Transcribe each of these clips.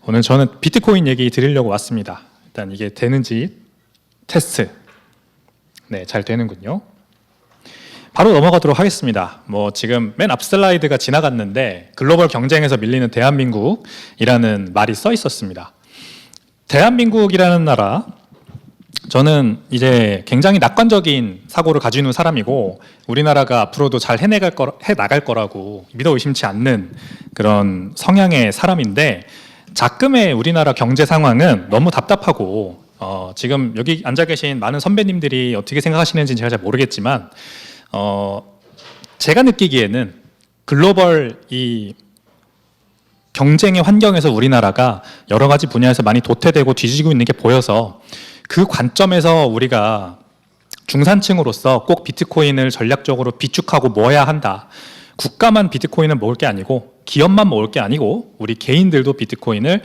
오늘 저는 비트코인 얘기 드리려고 왔습니다. 일단 이게 되는지 테스트. 네, 잘 되는군요. 바로 넘어가도록 하겠습니다. 지금 맨 앞 슬라이드가 지나갔는데 글로벌 경쟁에서 밀리는 대한민국이라는 말이 써 있었습니다. 대한민국이라는 나라, 저는 이제 굉장히 낙관적인 사고를 가지고 있는 사람이고 우리나라가 앞으로도 잘 해나갈 거라고 믿어 의심치 않는 그런 성향의 사람인데, 작금의 우리나라 경제 상황은 너무 답답하고 지금 여기 앉아 계신 많은 선배님들이 어떻게 생각하시는지 제가 잘 모르겠지만 제가 느끼기에는 글로벌 이 경쟁의 환경에서 우리나라가 여러 가지 분야에서 많이 도태되고 뒤지고 있는 게 보여서, 그 관점에서 우리가 중산층으로서 꼭 비트코인을 전략적으로 비축하고 모아야 한다. 국가만 비트코인을 모을 게 아니고 기업만 모을 게 아니고 우리 개인들도 비트코인을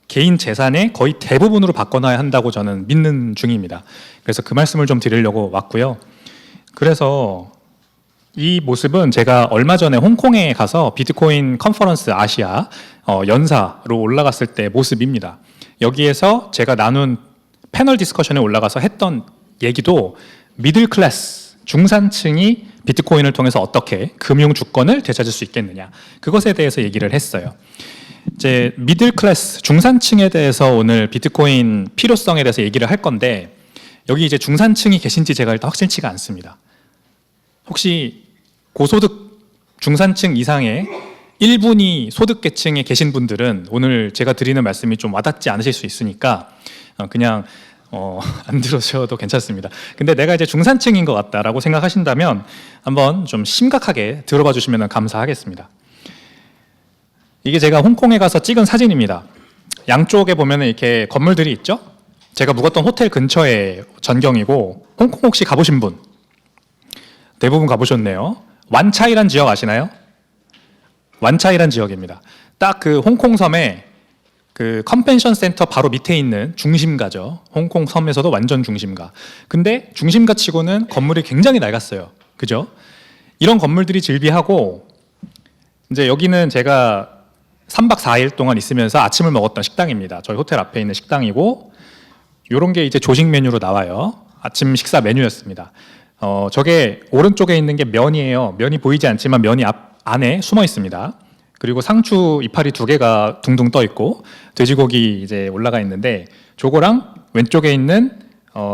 개인 재산의 거의 대부분으로 바꿔놔야 한다고 저는 믿는 중입니다. 그래서 그 말씀을 좀 드리려고 왔고요. 그래서 이 모습은 제가 얼마 전에 홍콩에 가서 비트코인 컨퍼런스 아시아 연사로 올라갔을 때 모습입니다. 여기에서 제가 나눈 패널 디스커션에 올라가서 했던 얘기도 미들 클래스, 중산층이 비트코인을 통해서 어떻게 금융 주권을 되찾을 수 있겠느냐, 그것에 대해서 얘기를 했어요. 이제 미들 클래스, 중산층에 대해서 오늘 비트코인 필요성에 대해서 얘기를 할 건데, 여기 이제 중산층이 계신지 제가 일단 확실치가 않습니다. 혹시 고소득 중산층 이상의 1분위 소득계층에 계신 분들은 오늘 제가 드리는 말씀이 좀 와닿지 않으실 수 있으니까 그냥 안 들으셔도 괜찮습니다. 근데 내가 이제 중산층인 것 같다라고 생각하신다면 한번 좀 심각하게 들어봐 주시면 감사하겠습니다. 이게 제가 홍콩에 가서 찍은 사진입니다. 양쪽에 보면 이렇게 건물들이 있죠? 제가 묵었던 호텔 근처에 전경이고, 홍콩 혹시 가보신 분? 대부분 가보셨네요. 완차이란 지역 아시나요? 완차이란 지역입니다. 딱 그 홍콩 섬에 그 컨벤션 센터 바로 밑에 있는 중심가죠. 홍콩 섬에서도 완전 중심가. 근데 중심가 치고는 건물이 굉장히 낡았어요. 그죠? 이런 건물들이 즐비하고, 이제 여기는 제가 3박 4일 동안 있으면서 아침을 먹었던 식당입니다. 저희 호텔 앞에 있는 식당이고, 요런 게 이제 조식 메뉴로 나와요. 아침 식사 메뉴였습니다. 저게 오른쪽에 있는 게 면이에요. 면이 보이지 않지만 면이 안에 숨어 있습니다. 그리고 상추 이파리 2개가 둥둥 떠 있고 돼지고기 이제 올라가 있는데, 저거랑 왼쪽에 있는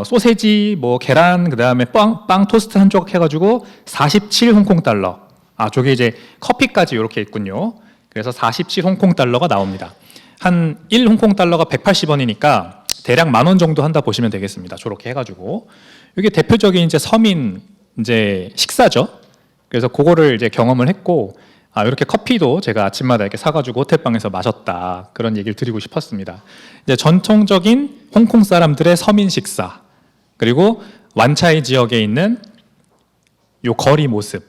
소세지, 계란, 그 다음에 빵 토스트 한 조각 해가지고 47 홍콩 달러. 저게 이제 커피까지 이렇게 있군요. 그래서 47 홍콩 달러가 나옵니다. 한 1 홍콩 달러가 180원이니까 대략 10,000원 정도 한다 보시면 되겠습니다. 저렇게 해가지고 이게 대표적인 이제 서민 이제 식사죠. 그래서 그거를 이제 경험을 했고, 이렇게 커피도 제가 아침마다 이렇게 사가지고 호텔방에서 마셨다, 그런 얘기를 드리고 싶었습니다. 이제 전통적인 홍콩 사람들의 서민 식사, 그리고 완차이 지역에 있는 요 거리 모습.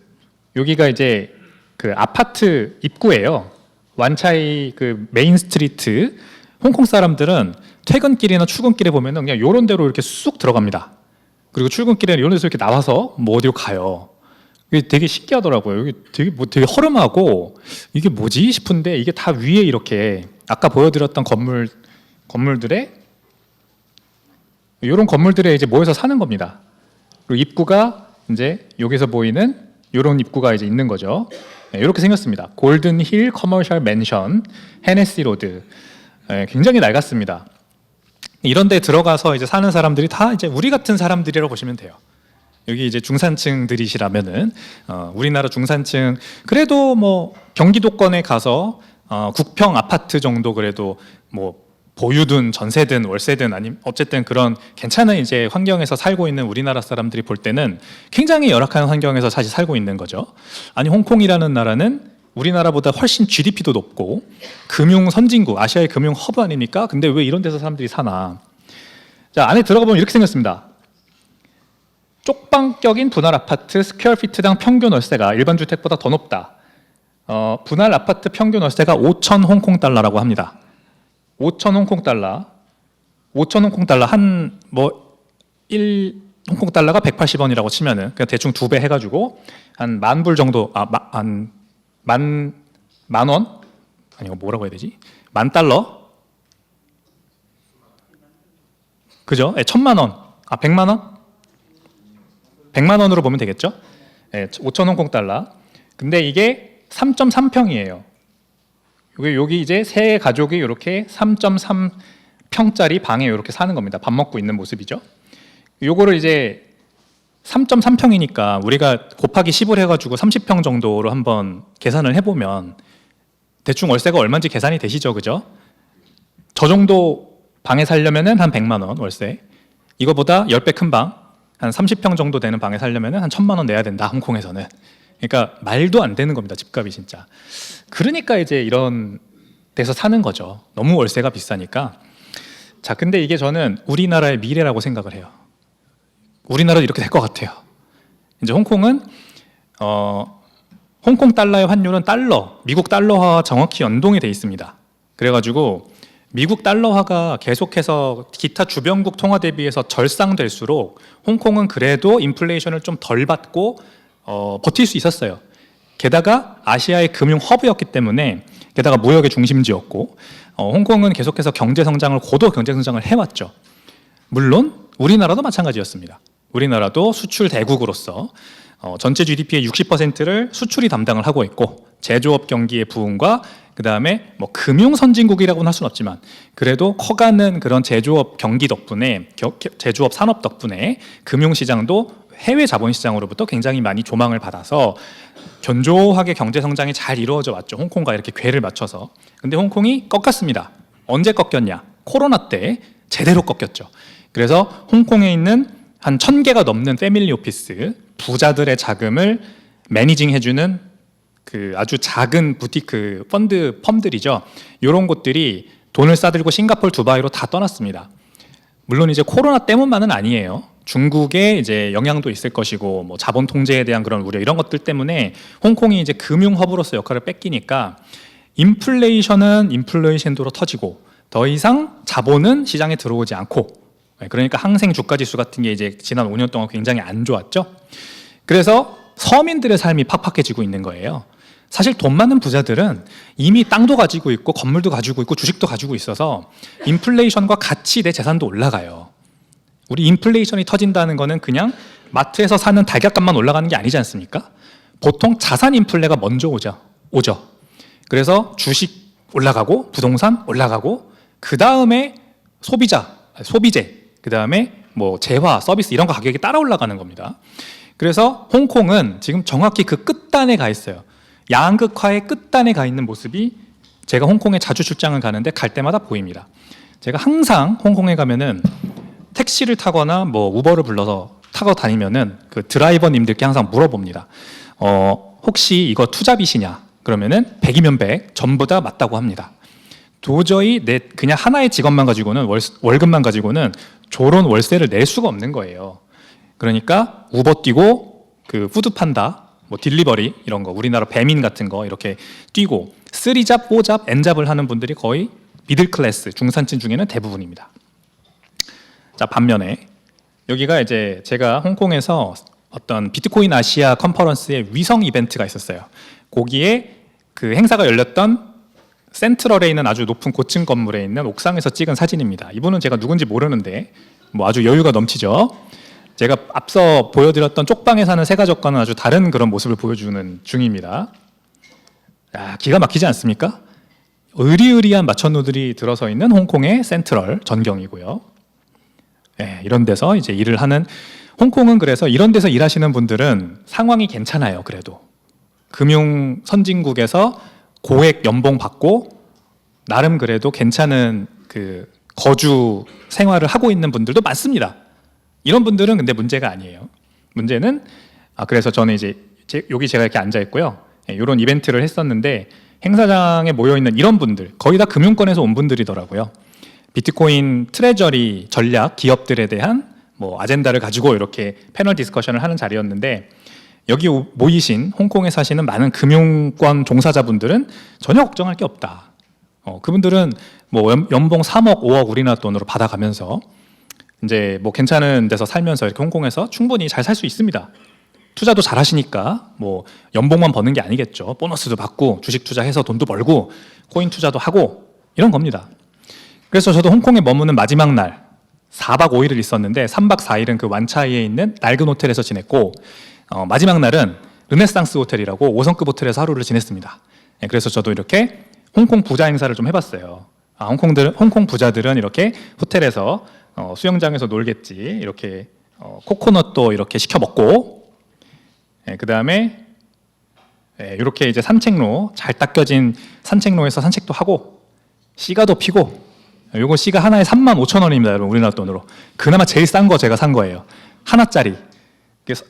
여기가 이제 그 아파트 입구예요. 완차이 그 메인 스트리트. 홍콩 사람들은 퇴근길이나 출근길에 보면은 그냥 요런 데로 이렇게 쑥 들어갑니다. 그리고 출근길에는 이런 데서 이렇게 나와서 어디로 가요. 이게 되게 신기하더라고요. 여기 되게 허름하고 이게 뭐지 싶은데, 이게 다 위에 이렇게 아까 보여드렸던 건물들에 이런 건물들에 이제 모여서 사는 겁니다. 그리고 입구가 이제 여기서 보이는 이런 입구가 이제 있는 거죠. 네, 이렇게 생겼습니다. 골든 힐 커머셜 맨션, 헤네시 로드. 네, 굉장히 낡았습니다. 이런 데 들어가서 이제 사는 사람들이 다 이제 우리 같은 사람들이라고 보시면 돼요. 여기 이제 중산층들이시라면은 우리나라 중산층, 그래도 경기도권에 가서 국평 아파트 정도, 그래도 보유든 전세든 월세든 아니면 어쨌든 그런 괜찮은 이제 환경에서 살고 있는 우리나라 사람들이 볼 때는 굉장히 열악한 환경에서 사실 살고 있는 거죠. 아니, 홍콩이라는 나라는 우리나라보다 훨씬 GDP도 높고 금융 선진국, 아시아의 금융 허브 아닙니까? 근데 왜 이런 데서 사람들이 사나? 자, 안에 들어가 보면 이렇게 생겼습니다. 쪽방격인 분할 아파트 스퀘어피트당 평균 월세가 일반 주택보다 더 높다. 분할 아파트 평균 월세가 5,000 홍콩 달러라고 합니다. 5,000 홍콩 달러. 5,000 홍콩 달러 한 1 홍콩 달러가 180원이라고 치면은 그냥 대충 2배 해가지고 한 10,000불 정도, 만 원? 아니, 뭐라고 해야 되지? $10,000? 그죠? 1,000만 원. 100만 원? 100만 원으로 보면 되겠죠? 5천 홍콩 달러. 근데 이게 3.3평이에요. 여기 이제 세 가족이 이렇게 3.3평짜리 방에 이렇게 사는 겁니다. 밥 먹고 있는 모습이죠. 요거를 이제 3.3평이니까 우리가 곱하기 10을 해가지고 30평 정도로 한번 계산을 해보면 대충 월세가 얼마인지 계산이 되시죠, 그죠? 저 정도 방에 살려면은 한 100만 원 월세. 이거보다 10배 큰 방, 한 30평 정도 되는 방에 살려면은 한 1,000만 원 내야 된다, 홍콩에서는. 그러니까 말도 안 되는 겁니다, 집값이 진짜. 그러니까 이제 이런 데서 사는 거죠. 너무 월세가 비싸니까. 자, 근데 이게 저는 우리나라의 미래라고 생각을 해요. 우리나라도 이렇게 될 것 같아요. 이제 홍콩은 홍콩 달러의 환율은 미국 달러화와 정확히 연동이 돼 있습니다. 그래가지고 미국 달러화가 계속해서 기타 주변국 통화 대비해서 절상될수록 홍콩은 그래도 인플레이션을 좀 덜 받고 버틸 수 있었어요. 게다가 아시아의 금융 허브였기 때문에, 게다가 무역의 중심지였고, 홍콩은 계속해서 고도 경제 성장을 해왔죠. 물론 우리나라도 마찬가지였습니다. 우리나라도 수출 대국으로서 전체 GDP의 60%를 수출이 담당을 하고 있고, 제조업 경기의 부흥과 그 다음에 뭐 금융 선진국이라고는 할 수는 없지만 그래도 커가는 그런 제조업 경기 덕분에, 제조업 산업 덕분에 금융시장도 해외 자본시장으로부터 굉장히 많이 조망을 받아서 견조하게 경제 성장이 잘 이루어져 왔죠. 홍콩과 이렇게 궤를 맞춰서. 근데 홍콩이 꺾였습니다. 언제 꺾였냐? 코로나 때 제대로 꺾였죠. 그래서 홍콩에 있는 한 1,000개가 넘는 패밀리 오피스, 부자들의 자금을 매니징 해주는 그 아주 작은 부티크 펌들이죠. 이런 곳들이 돈을 싸들고 싱가포르, 두바이로 다 떠났습니다. 물론 이제 코로나 때문만은 아니에요. 중국의 이제 영향도 있을 것이고, 뭐 자본 통제에 대한 그런 우려, 이런 것들 때문에 홍콩이 이제 금융 허브로서 역할을 뺏기니까 인플레이션은 인플레이션대로 터지고 더 이상 자본은 시장에 들어오지 않고, 그러니까 항생 주가 지수 같은 게 이제 지난 5년 동안 굉장히 안 좋았죠. 그래서 서민들의 삶이 팍팍해지고 있는 거예요. 사실 돈 많은 부자들은 이미 땅도 가지고 있고 건물도 가지고 있고 주식도 가지고 있어서 인플레이션과 같이 내 재산도 올라가요. 우리 인플레이션이 터진다는 거는 그냥 마트에서 사는 달걀값만 올라가는 게 아니지 않습니까? 보통 자산 인플레가 먼저 오죠. 그래서 주식 올라가고 부동산 올라가고, 그 다음에 소비재, 그 다음에 뭐 재화, 서비스 이런 거 가격이 따라 올라가는 겁니다. 그래서 홍콩은 지금 정확히 그 끝단에 가 있어요. 양극화의 끝단에 가 있는 모습이 제가 홍콩에 자주 출장을 가는데 갈 때마다 보입니다. 제가 항상 홍콩에 가면은 택시를 타거나 뭐 우버를 불러서 타고 다니면은 그 드라이버님들께 항상 물어봅니다. 혹시 이거 투잡이시냐? 그러면은 100이면 100 전부 다 맞다고 합니다. 도저히 그냥 하나의 직업만 가지고는 월급만 가지고는 저런 월세를 낼 수가 없는 거예요. 그러니까 우버 뛰고 그 푸드판다, 뭐 딜리버리 이런 거, 우리나라 배민 같은 거 이렇게 뛰고 3잡, 4잡, N잡을 하는 분들이 거의 미들 클래스, 중산층 중에는 대부분입니다. 자, 반면에 여기가 이제 제가 홍콩에서 어떤 비트코인 아시아 컨퍼런스의 위성 이벤트가 있었어요. 거기에 그 행사가 열렸던 센트럴에 있는 아주 높은 고층 건물에 있는 옥상에서 찍은 사진입니다. 이분은 제가 누군지 모르는데 뭐 아주 여유가 넘치죠. 제가 앞서 보여드렸던 쪽방에 사는 세 가족과는 아주 다른 그런 모습을 보여주는 중입니다. 기가 막히지 않습니까? 의리의리한 마천루들이 들어서 있는 홍콩의 센트럴 전경이고요. 이런 데서 이제 일을 하는, 홍콩은 그래서 이런 데서 일하시는 분들은 상황이 괜찮아요. 그래도 금융 선진국에서 고액 연봉 받고 나름 그래도 괜찮은 그 거주 생활을 하고 있는 분들도 많습니다. 이런 분들은 근데 문제가 아니에요. 문제는 그래서 저는 이제 여기 제가 이렇게 앉아 있고요. 이런 이벤트를 했었는데 행사장에 모여 있는 이런 분들 거의 다 금융권에서 온 분들이더라고요. 비트코인 트레저리 전략 기업들에 대한 뭐 아젠다를 가지고 이렇게 패널 디스커션을 하는 자리였는데, 여기 모이신 홍콩에 사시는 많은 금융권 종사자분들은 전혀 걱정할 게 없다. 그분들은 뭐 연봉 3억, 5억 우리나라 돈으로 받아가면서 이제 뭐 괜찮은 데서 살면서 이렇게 홍콩에서 충분히 잘 살 수 있습니다. 투자도 잘 하시니까 뭐 연봉만 버는 게 아니겠죠. 보너스도 받고 주식 투자해서 돈도 벌고 코인 투자도 하고 이런 겁니다. 그래서 저도 홍콩에 머무는 마지막 날 4박 5일을 있었는데 3박 4일은 그 완차이에 있는 낡은 호텔에서 지냈고 마지막 날은 르네상스 호텔이라고 5성급 호텔에서 하루를 지냈습니다. 그래서 저도 이렇게 홍콩 부자 행사를 좀 해봤어요. 홍콩 부자들은 이렇게 호텔에서 수영장에서 놀겠지, 이렇게 코코넛도 이렇게 시켜 먹고, 그 다음에 이렇게 이제 산책로, 잘 닦여진 산책로에서 산책도 하고, 시가도 피고, 요거 시가 하나에 35,000원입니다, 여러분, 우리나라 돈으로. 그나마 제일 싼 거 제가 산 거예요. 하나짜리.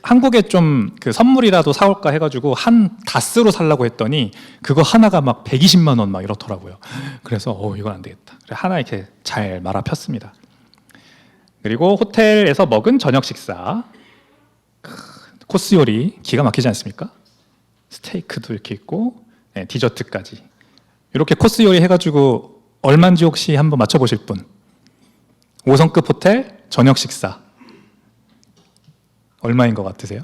한국에 좀 그 선물이라도 사올까 해가지고 한 다스로 살라고 했더니 그거 하나가 막 120만 원 막 이렇더라고요. 그래서 이건 안 되겠다. 하나 이렇게 잘 말아 폈습니다. 그리고 호텔에서 먹은 저녁 식사, 코스 요리 기가 막히지 않습니까? 스테이크도 이렇게 있고 디저트까지. 이렇게 코스 요리 해가지고 얼마인지 혹시 한번 맞춰보실 분? 5성급 호텔 저녁 식사 얼마인 것 같으세요?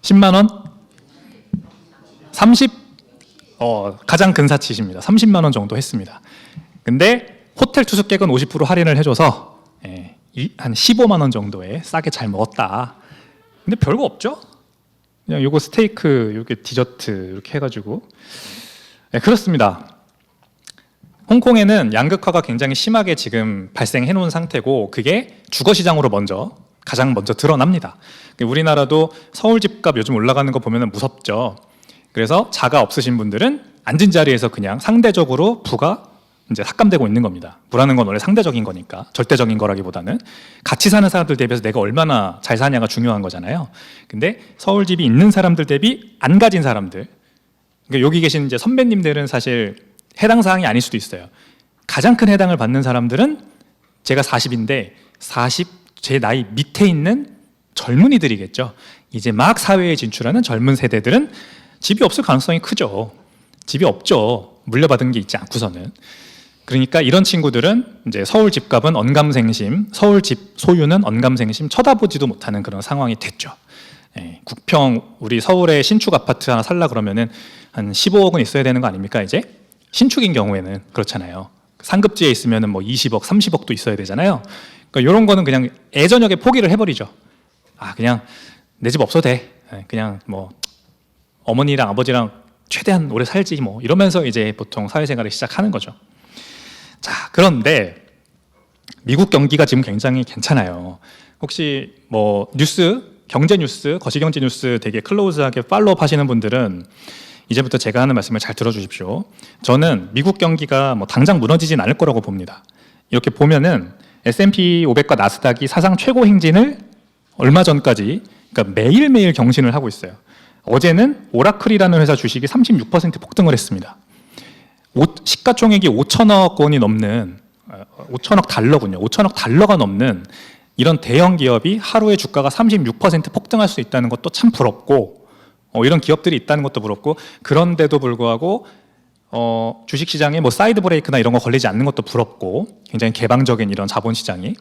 10만 원? 30? 가장 근사치십니다. 30만 원 정도 했습니다. 근데 호텔 투숙객은 50% 할인을 해줘서 한 15만 원 정도에 싸게 잘 먹었다. 근데 별거 없죠? 그냥 요거 스테이크, 요게 디저트 이렇게 해가지고 그렇습니다. 홍콩에는 양극화가 굉장히 심하게 지금 발생해 놓은 상태고 그게 주거시장으로 가장 먼저 드러납니다. 우리나라도 서울 집값 요즘 올라가는 거 보면 무섭죠. 그래서 자가 없으신 분들은 앉은 자리에서 그냥 상대적으로 부가 이제 삭감되고 있는 겁니다. 부라는 건 원래 상대적인 거니까 절대적인 거라기보다는 같이 사는 사람들 대비해서 내가 얼마나 잘 사냐가 중요한 거잖아요. 근데 서울 집이 있는 사람들 대비 안 가진 사람들, 그러니까 여기 계신 이제 선배님들은 사실 해당 사항이 아닐 수도 있어요. 가장 큰 해당을 받는 사람들은 제가 40인데 40 제 나이 밑에 있는 젊은이들이겠죠. 이제 막 사회에 진출하는 젊은 세대들은 집이 없을 가능성이 크죠. 집이 없죠. 물려받은 게 있지 않고서는. 그러니까 이런 친구들은 이제 서울 집값은 언감생심, 서울 집 소유는 언감생심 쳐다보지도 못하는 그런 상황이 됐죠. 국평 우리 서울에 신축 아파트 하나 살라 그러면은 한 15억은 있어야 되는 거 아닙니까? 이제 신축인 경우에는 그렇잖아요. 상급지에 있으면은 뭐 20억, 30억도 있어야 되잖아요. 그러니까 이런 거는 그냥 애저녁에 포기를 해버리죠. 그냥 내 집 없어도 돼. 그냥 뭐 어머니랑 아버지랑 최대한 오래 살지 뭐 이러면서 이제 보통 사회생활을 시작하는 거죠. 자, 그런데 미국 경기가 지금 굉장히 괜찮아요. 혹시 뭐 뉴스, 경제 뉴스, 거시경제 뉴스 되게 클로즈하게 팔로우 하시는 분들은 이제부터 제가 하는 말씀을 잘 들어주십시오. 저는 미국 경기가 뭐 당장 무너지진 않을 거라고 봅니다. 이렇게 보면은 S&P 500과 나스닥이 사상 최고 행진을 얼마 전까지 그러니까 매일매일 경신을 하고 있어요. 어제는 오라클이라는 회사 주식이 36% 폭등을 했습니다. 시가총액이 5천억 원이 넘는 5천억 달러군요. 5천억 달러가 넘는 이런 대형 기업이 하루에 주가가 36% 폭등할 수 있다는 것도 참 부럽고 이런 기업들이 있다는 것도 부럽고 그런데도 불구하고 주식시장에 뭐 사이드 브레이크나 이런 거 걸리지 않는 것도 부럽고 굉장히 개방적인 이런 자본시장이.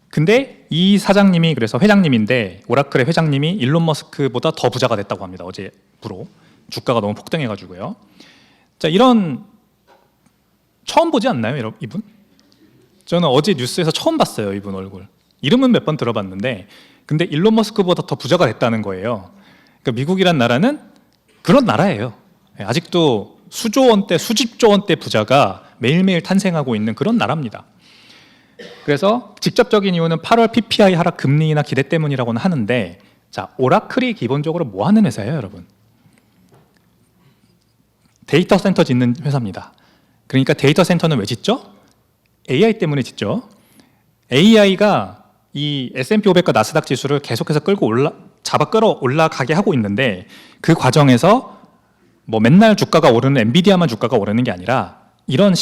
근데 이 사장님이 그래서 회장님인데 오라클의 회장님이 일론 머스크보다 더 부자가 됐다고 합니다. 어제부로 주가가 너무 폭등해가지고요. 자, 이런 처음 보지 않나요, 이분? 저는 어제 뉴스에서 처음 봤어요, 이분 얼굴. 이름은 몇 번 들어봤는데 근데 일론 머스크보다 더 부자가 됐다는 거예요. 그러니까 미국이란 나라는 그런 나라예요. 아직도 수조 원대, 수십조 원대 부자가 매일매일 탄생하고 있는 그런 나라입니다. 그래서 직접적인 이유는 8월 PPI 하락 금리 인하 기대 때문이라고는 하는데 자, 오라클이 기본적으로 뭐 하는 회사예요, 여러분? 데이터 센터 짓는 회사입니다. 그러니까 데이터 센터는 왜 짓죠? AI 때문에 짓죠. AI가 이 S&P 500과 나스닥 지수를 계속해서 끌어 올라가게 하고 있는데 그 과정에서 뭐 맨날 주가가 오르는 엔비디아만 주가가 오르는 게 아니라 이런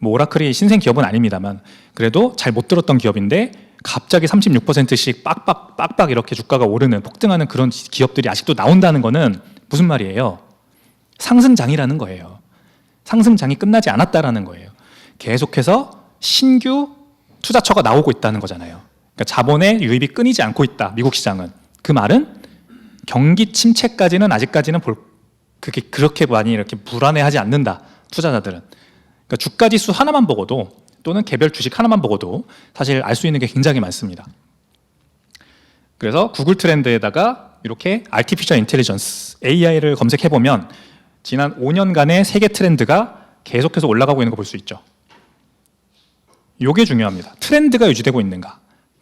뭐 오라클이 신생 기업은 아닙니다만 그래도 잘 못 들었던 기업인데 갑자기 36%씩 빡빡 이렇게 주가가 오르는 폭등하는 그런 기업들이 아직도 나온다는 거는 무슨 말이에요? 상승장이라는 거예요. 상승장이 끝나지 않았다라는 거예요. 계속해서 신규 투자처가 나오고 있다는 거잖아요. 그러니까 자본의 유입이 끊이지 않고 있다. 미국 시장은. 그 말은 경기 침체까지는 아직까지는 그게 그렇게 많이 이렇게 불안해하지 않는다. 투자자들은. 그러니까 주가 지수 하나만 보고도 또는 개별 주식 하나만 보고도 사실 알 수 있는 게 굉장히 많습니다. 그래서 구글 트렌드에다가 이렇게 Artificial Intelligence, AI를 검색해보면 지난 5년간의 세계 트렌드가 계속해서 올라가고 있는 거 볼 수 있죠. 이게 중요합니다. 트렌드가 유지되고 있는가.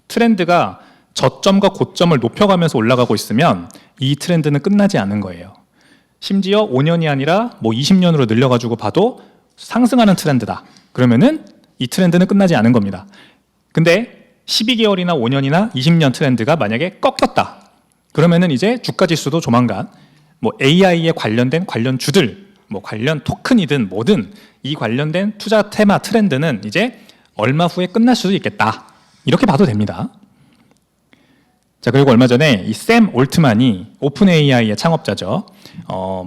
트렌드가 저점과 고점을 높여가면서 올라가고 있으면 이 트렌드는 끝나지 않은 거예요. 심지어 5년이 아니라 뭐 20년으로 늘려가지고 봐도 상승하는 트렌드다. 그러면은 이 트렌드는 끝나지 않은 겁니다. 근데 12개월이나 5년이나 20년 트렌드가 만약에 꺾였다. 그러면은 이제 주가 지수도 조만간 뭐 AI에 관련된 관련주들, 뭐 관련 토큰이든 뭐든 이 관련된 투자 테마 트렌드는 이제 얼마 후에 끝날 수도 있겠다. 이렇게 봐도 됩니다. 자, 그리고 얼마 전에 이 샘 올트만이 오픈 AI의 창업자죠.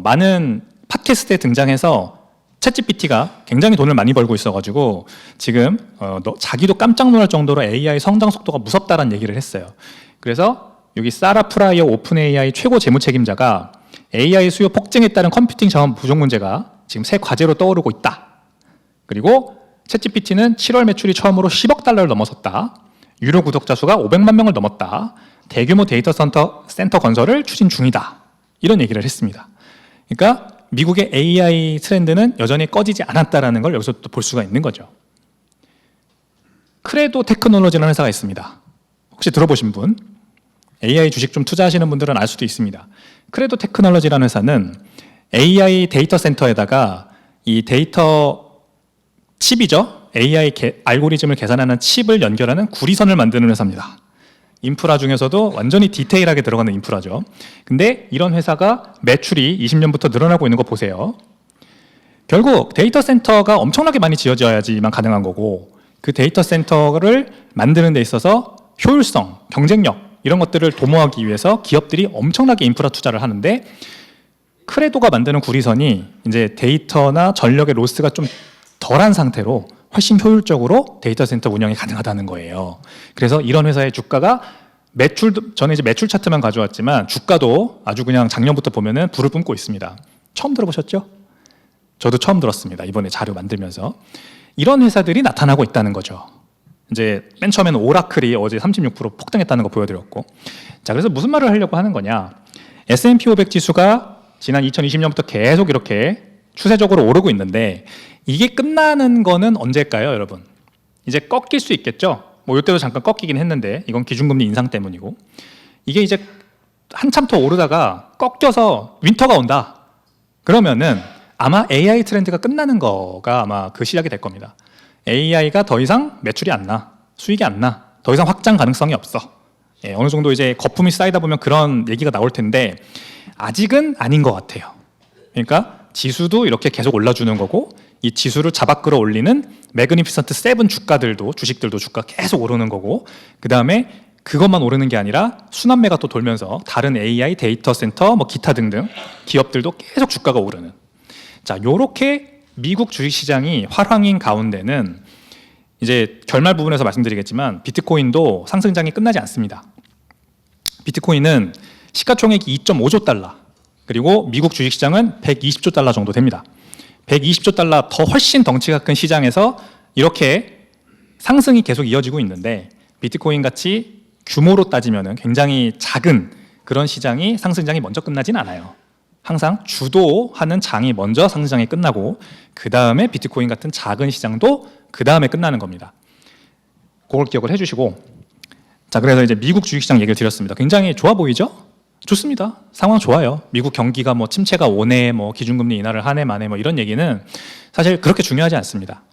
많은 팟캐스트에 등장해서 챗GPT가 굉장히 돈을 많이 벌고 있어가지고 지금 자기도 깜짝 놀랄 정도로 AI 성장 속도가 무섭다라는 얘기를 했어요. 그래서 여기 사라 프라이어 오픈 AI 최고 재무 책임자가 AI 수요 폭증에 따른 컴퓨팅 자원 부족 문제가 지금 새 과제로 떠오르고 있다. 그리고 챗GPT는 7월 매출이 처음으로 10억 달러를 넘어섰다. 유료 구독자 수가 500만 명을 넘었다. 대규모 데이터 센터 건설을 추진 중이다. 이런 얘기를 했습니다. 그러니까 미국의 AI 트렌드는 여전히 꺼지지 않았다는 걸 여기서 또 볼 수가 있는 거죠. 크레도 테크놀로지라는 회사가 있습니다. 혹시 들어보신 분? AI 주식 좀 투자하시는 분들은 알 수도 있습니다. 크레도 테크놀로지라는 회사는 AI 데이터 센터에다가 이 데이터 칩이죠. AI 알고리즘을 계산하는 칩을 연결하는 구리선을 만드는 회사입니다. 인프라 중에서도 완전히 디테일하게 들어가는 인프라죠. 근데 이런 회사가 매출이 20년부터 늘어나고 있는 거 보세요. 결국 데이터 센터가 엄청나게 많이 지어져야지만 가능한 거고 그 데이터 센터를 만드는 데 있어서 효율성, 경쟁력 이런 것들을 도모하기 위해서 기업들이 엄청나게 인프라 투자를 하는데 크레도가 만드는 구리선이 이제 데이터나 전력의 로스가 좀 덜한 상태로 훨씬 효율적으로 데이터 센터 운영이 가능하다는 거예요. 그래서 이런 회사의 주가가 저는 이제 매출 차트만 가져왔지만 주가도 아주 그냥 작년부터 보면은 불을 뿜고 있습니다. 처음 들어보셨죠? 저도 처음 들었습니다. 이번에 자료 만들면서. 이런 회사들이 나타나고 있다는 거죠. 이제 맨 처음에는 오라클이 어제 36% 폭등했다는 거 보여드렸고. 자, 그래서 무슨 말을 하려고 하는 거냐. S&P 500 지수가 지난 2020년부터 계속 이렇게 추세적으로 오르고 있는데 이게 끝나는 거는 언제일까요, 여러분? 이제 꺾일 수 있겠죠? 뭐 이때도 잠깐 꺾이긴 했는데 이건 기준금리 인상 때문이고 이게 이제 한참 더 오르다가 꺾여서 윈터가 온다. 그러면은 아마 AI 트렌드가 끝나는 거가 아마 그 시작이 될 겁니다. AI가 더 이상 매출이 안 나, 수익이 안 나, 더 이상 확장 가능성이 없어. 예, 어느 정도 이제 거품이 쌓이다 보면 그런 얘기가 나올 텐데 아직은 아닌 것 같아요. 그러니까 지수도 이렇게 계속 올라주는 거고 이 지수를 잡아 끌어올리는 매그니피선트 7 주가들도 주식들도 주가 계속 오르는 거고 그 다음에 그것만 오르는 게 아니라 순환매가 또 돌면서 다른 AI 데이터 센터 뭐 기타 등등 기업들도 계속 주가가 오르는 자 요렇게 미국 주식시장이 활황인 가운데는 이제 결말 부분에서 말씀드리겠지만 비트코인도 상승장이 끝나지 않습니다. 비트코인은 시가총액이 2.5조 달러 그리고 미국 주식시장은 120조 달러 정도 됩니다. 120조 달러 더 훨씬 덩치가 큰 시장에서 이렇게 상승이 계속 이어지고 있는데 비트코인 같이 규모로 따지면 굉장히 작은 그런 시장이 상승장이 먼저 끝나진 않아요. 항상 주도하는 장이 먼저 상승장이 끝나고 그 다음에 비트코인 같은 작은 시장도 그 다음에 끝나는 겁니다. 그걸 기억을 해주시고 자 그래서 이제 미국 주식시장 얘기를 드렸습니다. 굉장히 좋아 보이죠? 좋습니다. 상황 좋아요. 미국 경기가 뭐 침체가 오네, 뭐 기준금리 인하를 하네 마네 뭐 이런 얘기는 사실 그렇게 중요하지 않습니다.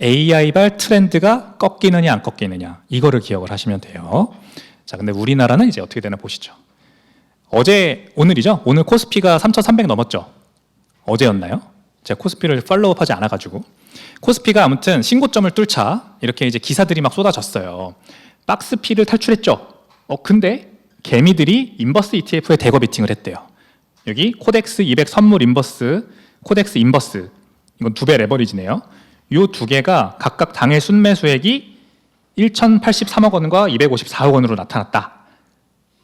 AI발 트렌드가 꺾이느냐 안 꺾이느냐 이거를 기억을 하시면 돼요. 자, 근데 우리나라는 이제 어떻게 되나 보시죠. 오늘이죠? 오늘 코스피가 3,300 넘었죠? 어제였나요? 제가 코스피를 팔로우하지 않아가지고 코스피가 아무튼 신고점을 뚫자 이렇게 이제 기사들이 막 쏟아졌어요. 박스피를 탈출했죠? 근데 개미들이 인버스 ETF에 대거 베팅을 했대요. 여기 코덱스 200 선물 인버스, 코덱스 인버스 이건 2배 레버리지네요. 이 두 개가 각각 당일 순매수액이 1,083억 원과 254억 원으로 나타났다.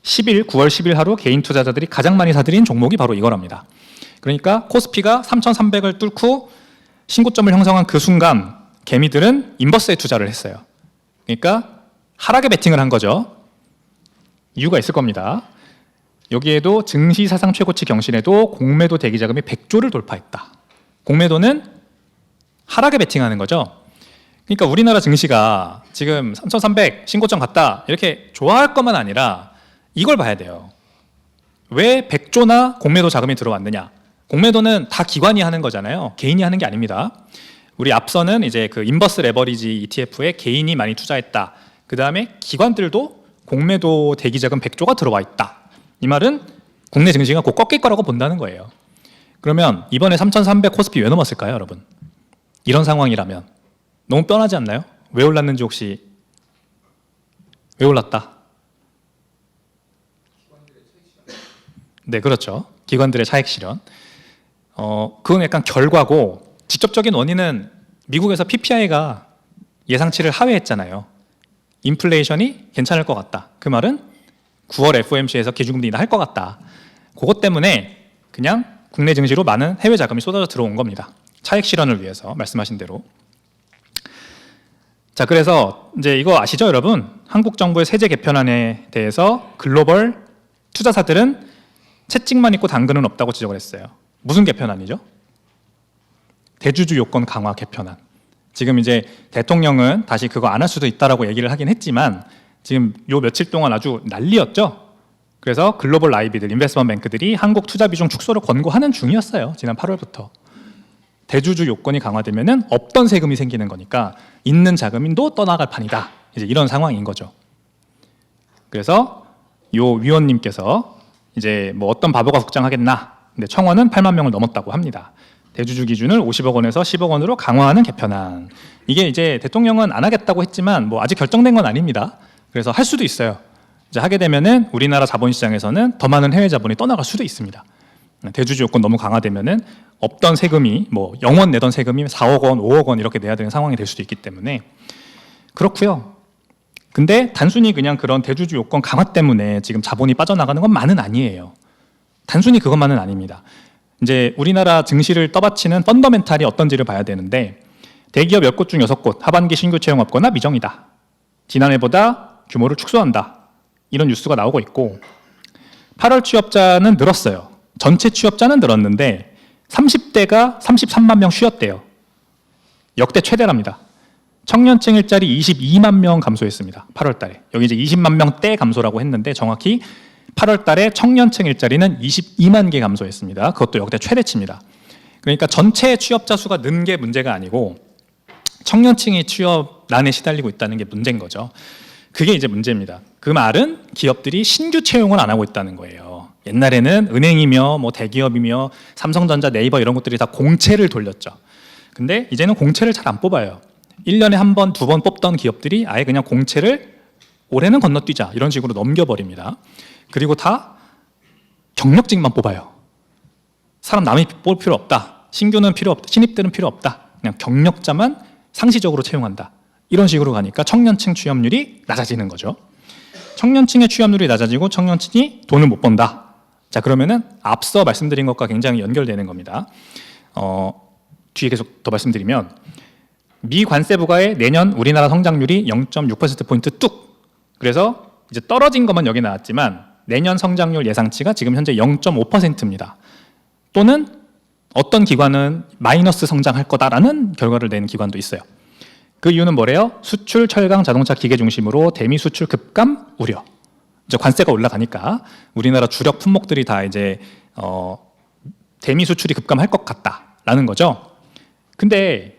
9월 10일 하루 개인 투자자들이 가장 많이 사들인 종목이 바로 이거랍니다. 그러니까 코스피가 3,300을 뚫고 신고점을 형성한 그 순간 개미들은 인버스에 투자를 했어요. 그러니까 하락에 베팅을 한 거죠. 이유가 있을 겁니다. 여기에도 증시 사상 최고치 경신에도 공매도 대기 자금이 100조를 돌파했다. 공매도는 하락에 베팅하는 거죠. 그러니까 우리나라 증시가 지금 3,300 신고점 갔다 이렇게 좋아할 것만 아니라 이걸 봐야 돼요. 왜 100조나 공매도 자금이 들어왔느냐? 공매도는 다 기관이 하는 거잖아요. 개인이 하는 게 아닙니다. 우리 앞서는 이제 그 인버스 레버리지 ETF에 개인이 많이 투자했다. 그 다음에 기관들도 공매도 대기 자금 100조가 들어와 있다. 이 말은 국내 증시가 곧 꺾일 거라고 본다는 거예요. 그러면 이번에 3,300 코스피 왜 넘었을까요, 여러분? 이런 상황이라면 너무 뻔하지 않나요? 왜 올랐는지 혹시 왜 올랐다? 네, 그렇죠. 기관들의 차익 실현. 그건 약간 결과고 직접적인 원인은 미국에서 PPI가 예상치를 하회했잖아요. 인플레이션이 괜찮을 것 같다. 그 말은 9월 FOMC에서 기준금리 인하할 것 같다. 그것 때문에 그냥 국내 증시로 많은 해외 자금이 쏟아져 들어온 겁니다. 차익 실현을 위해서 말씀하신 대로. 자, 그래서 이제 이거 아시죠, 여러분? 한국 정부의 세제 개편안에 대해서 글로벌 투자사들은 채찍만 있고 당근은 없다고 지적을 했어요. 무슨 개편안이죠? 대주주 요건 강화 개편안. 지금 이제 대통령은 다시 그거 안 할 수도 있다라고 얘기를 하긴 했지만 지금 요 며칠 동안 아주 난리였죠. 그래서 글로벌 IB들, 인베스트먼트 뱅크들이 한국 투자 비중 축소를 권고하는 중이었어요. 지난 8월부터. 대주주 요건이 강화되면은 없던 세금이 생기는 거니까 있는 자금도 떠나갈 판이다. 이제 이런 상황인 거죠. 그래서 요 위원님께서 이제 뭐 어떤 바보가 걱정하겠나. 근데 청원은 8만 명을 넘었다고 합니다. 대주주 기준을 50억 원에서 10억 원으로 강화하는 개편안. 이게 이제 대통령은 안 하겠다고 했지만 뭐 아직 결정된 건 아닙니다. 그래서 할 수도 있어요. 이제 하게 되면은 우리나라 자본시장에서는 더 많은 해외 자본이 떠나갈 수도 있습니다. 대주주 요건 너무 강화되면은 없던 세금이 뭐 0원 내던 세금이 4억 원, 5억 원 이렇게 내야 되는 상황이 될 수도 있기 때문에 그렇고요. 근데 단순히 그냥 그런 대주주 요건 강화 때문에 지금 자본이 빠져나가는 것만은 아니에요. 단순히 그것만은 아닙니다. 이제 우리나라 증시를 떠받치는 펀더멘탈이 어떤지를 봐야 되는데 대기업 10곳 중 6곳 하반기 신규 채용 없거나 미정이다. 지난해보다 규모를 축소한다. 이런 뉴스가 나오고 있고 8월 취업자는 늘었어요. 전체 취업자는 늘었는데 30대가 33만 명 쉬었대요. 역대 최대랍니다. 청년층 일자리 22만 명 감소했습니다. 8월 달에. 여기 이제 20만 명대 감소라고 했는데 정확히 8월 달에 청년층 일자리는 22만 개 감소했습니다. 그것도 역대 최대치입니다. 그러니까 전체 취업자 수가 는 게 문제가 아니고 청년층이 취업난에 시달리고 있다는 게 문제인 거죠. 그게 이제 문제입니다. 그 말은 기업들이 신규 채용을 안 하고 있다는 거예요. 옛날에는 은행이며 뭐 대기업이며 삼성전자, 네이버 이런 것들이 다 공채를 돌렸죠. 근데 이제는 공채를 잘 안 뽑아요. 1년에 한 번, 두 번 뽑던 기업들이 아예 그냥 공채를 올해는 건너뛰자 이런 식으로 넘겨버립니다. 그리고 다 경력직만 뽑아요. 사람 남이 뽑을 필요 없다. 신규는 필요 없다. 신입들은 필요 없다. 그냥 경력자만 상시적으로 채용한다. 이런 식으로 가니까 청년층 취업률이 낮아지는 거죠. 청년층의 취업률이 낮아지고 청년층이 돈을 못 번다. 자, 그러면은 앞서 말씀드린 것과 굉장히 연결되는 겁니다. 뒤에 계속 더 말씀드리면 미 관세 부과의 내년 우리나라 성장률이 0.6%포인트 뚝. 그래서 이제 떨어진 것만 여기 나왔지만 내년 성장률 예상치가 지금 현재 0.5%입니다. 또는 어떤 기관은 마이너스 성장할 거다라는 결과를 낸 기관도 있어요. 그 이유는 뭐래요? 수출, 철강, 자동차, 기계 중심으로 대미 수출 급감 우려. 이제 관세가 올라가니까 우리나라 주력 품목들이 다 이제 대미 수출이 급감할 것 같다라는 거죠. 근데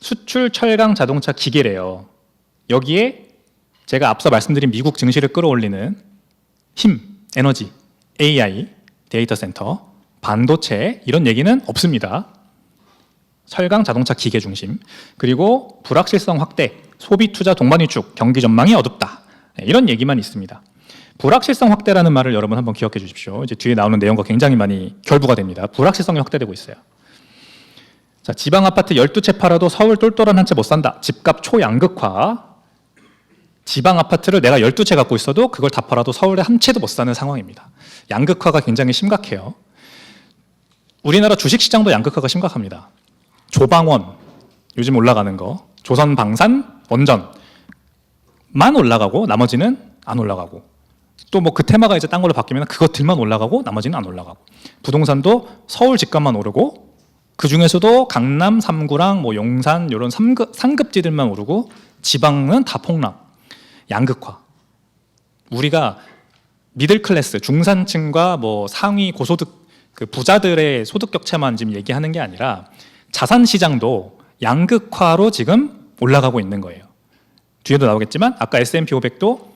수출, 철강, 자동차, 기계래요. 여기에 제가 앞서 말씀드린 미국 증시를 끌어올리는 힘, 에너지, AI, 데이터 센터, 반도체 이런 얘기는 없습니다. 철강, 자동차, 기계 중심. 그리고 불확실성 확대, 소비 투자 동반 위축, 경기 전망이 어둡다. 이런 얘기만 있습니다. 불확실성 확대라는 말을 여러분 한번 기억해 주십시오. 이제 뒤에 나오는 내용과 굉장히 많이 결부가 됩니다. 불확실성이 확대되고 있어요. 자, 지방 아파트 12채 팔아도 서울 똘똘한 한 채 못 산다. 집값 초양극화. 지방 아파트를 내가 12채 갖고 있어도 그걸 다 팔아도 서울에 한 채도 못 사는 상황입니다. 양극화가 굉장히 심각해요. 우리나라 주식시장도 양극화가 심각합니다. 조방원, 요즘 올라가는 거, 조선방산, 원전만 올라가고 나머지는 안 올라가고, 또 뭐 그 테마가 이제 딴 걸로 바뀌면 그것들만 올라가고 나머지는 안 올라가고, 부동산도 서울 집값만 오르고 그 중에서도 강남 3구랑 뭐 용산 이런 상급지들만 오르고 지방은 다 폭락. 양극화. 우리가 미들클래스, 중산층과 뭐 상위 고소득 그 부자들의 소득 격차만 지금 얘기하는 게 아니라 자산 시장도 양극화로 지금 올라가고 있는 거예요. 뒤에도 나오겠지만 아까 S&P 500도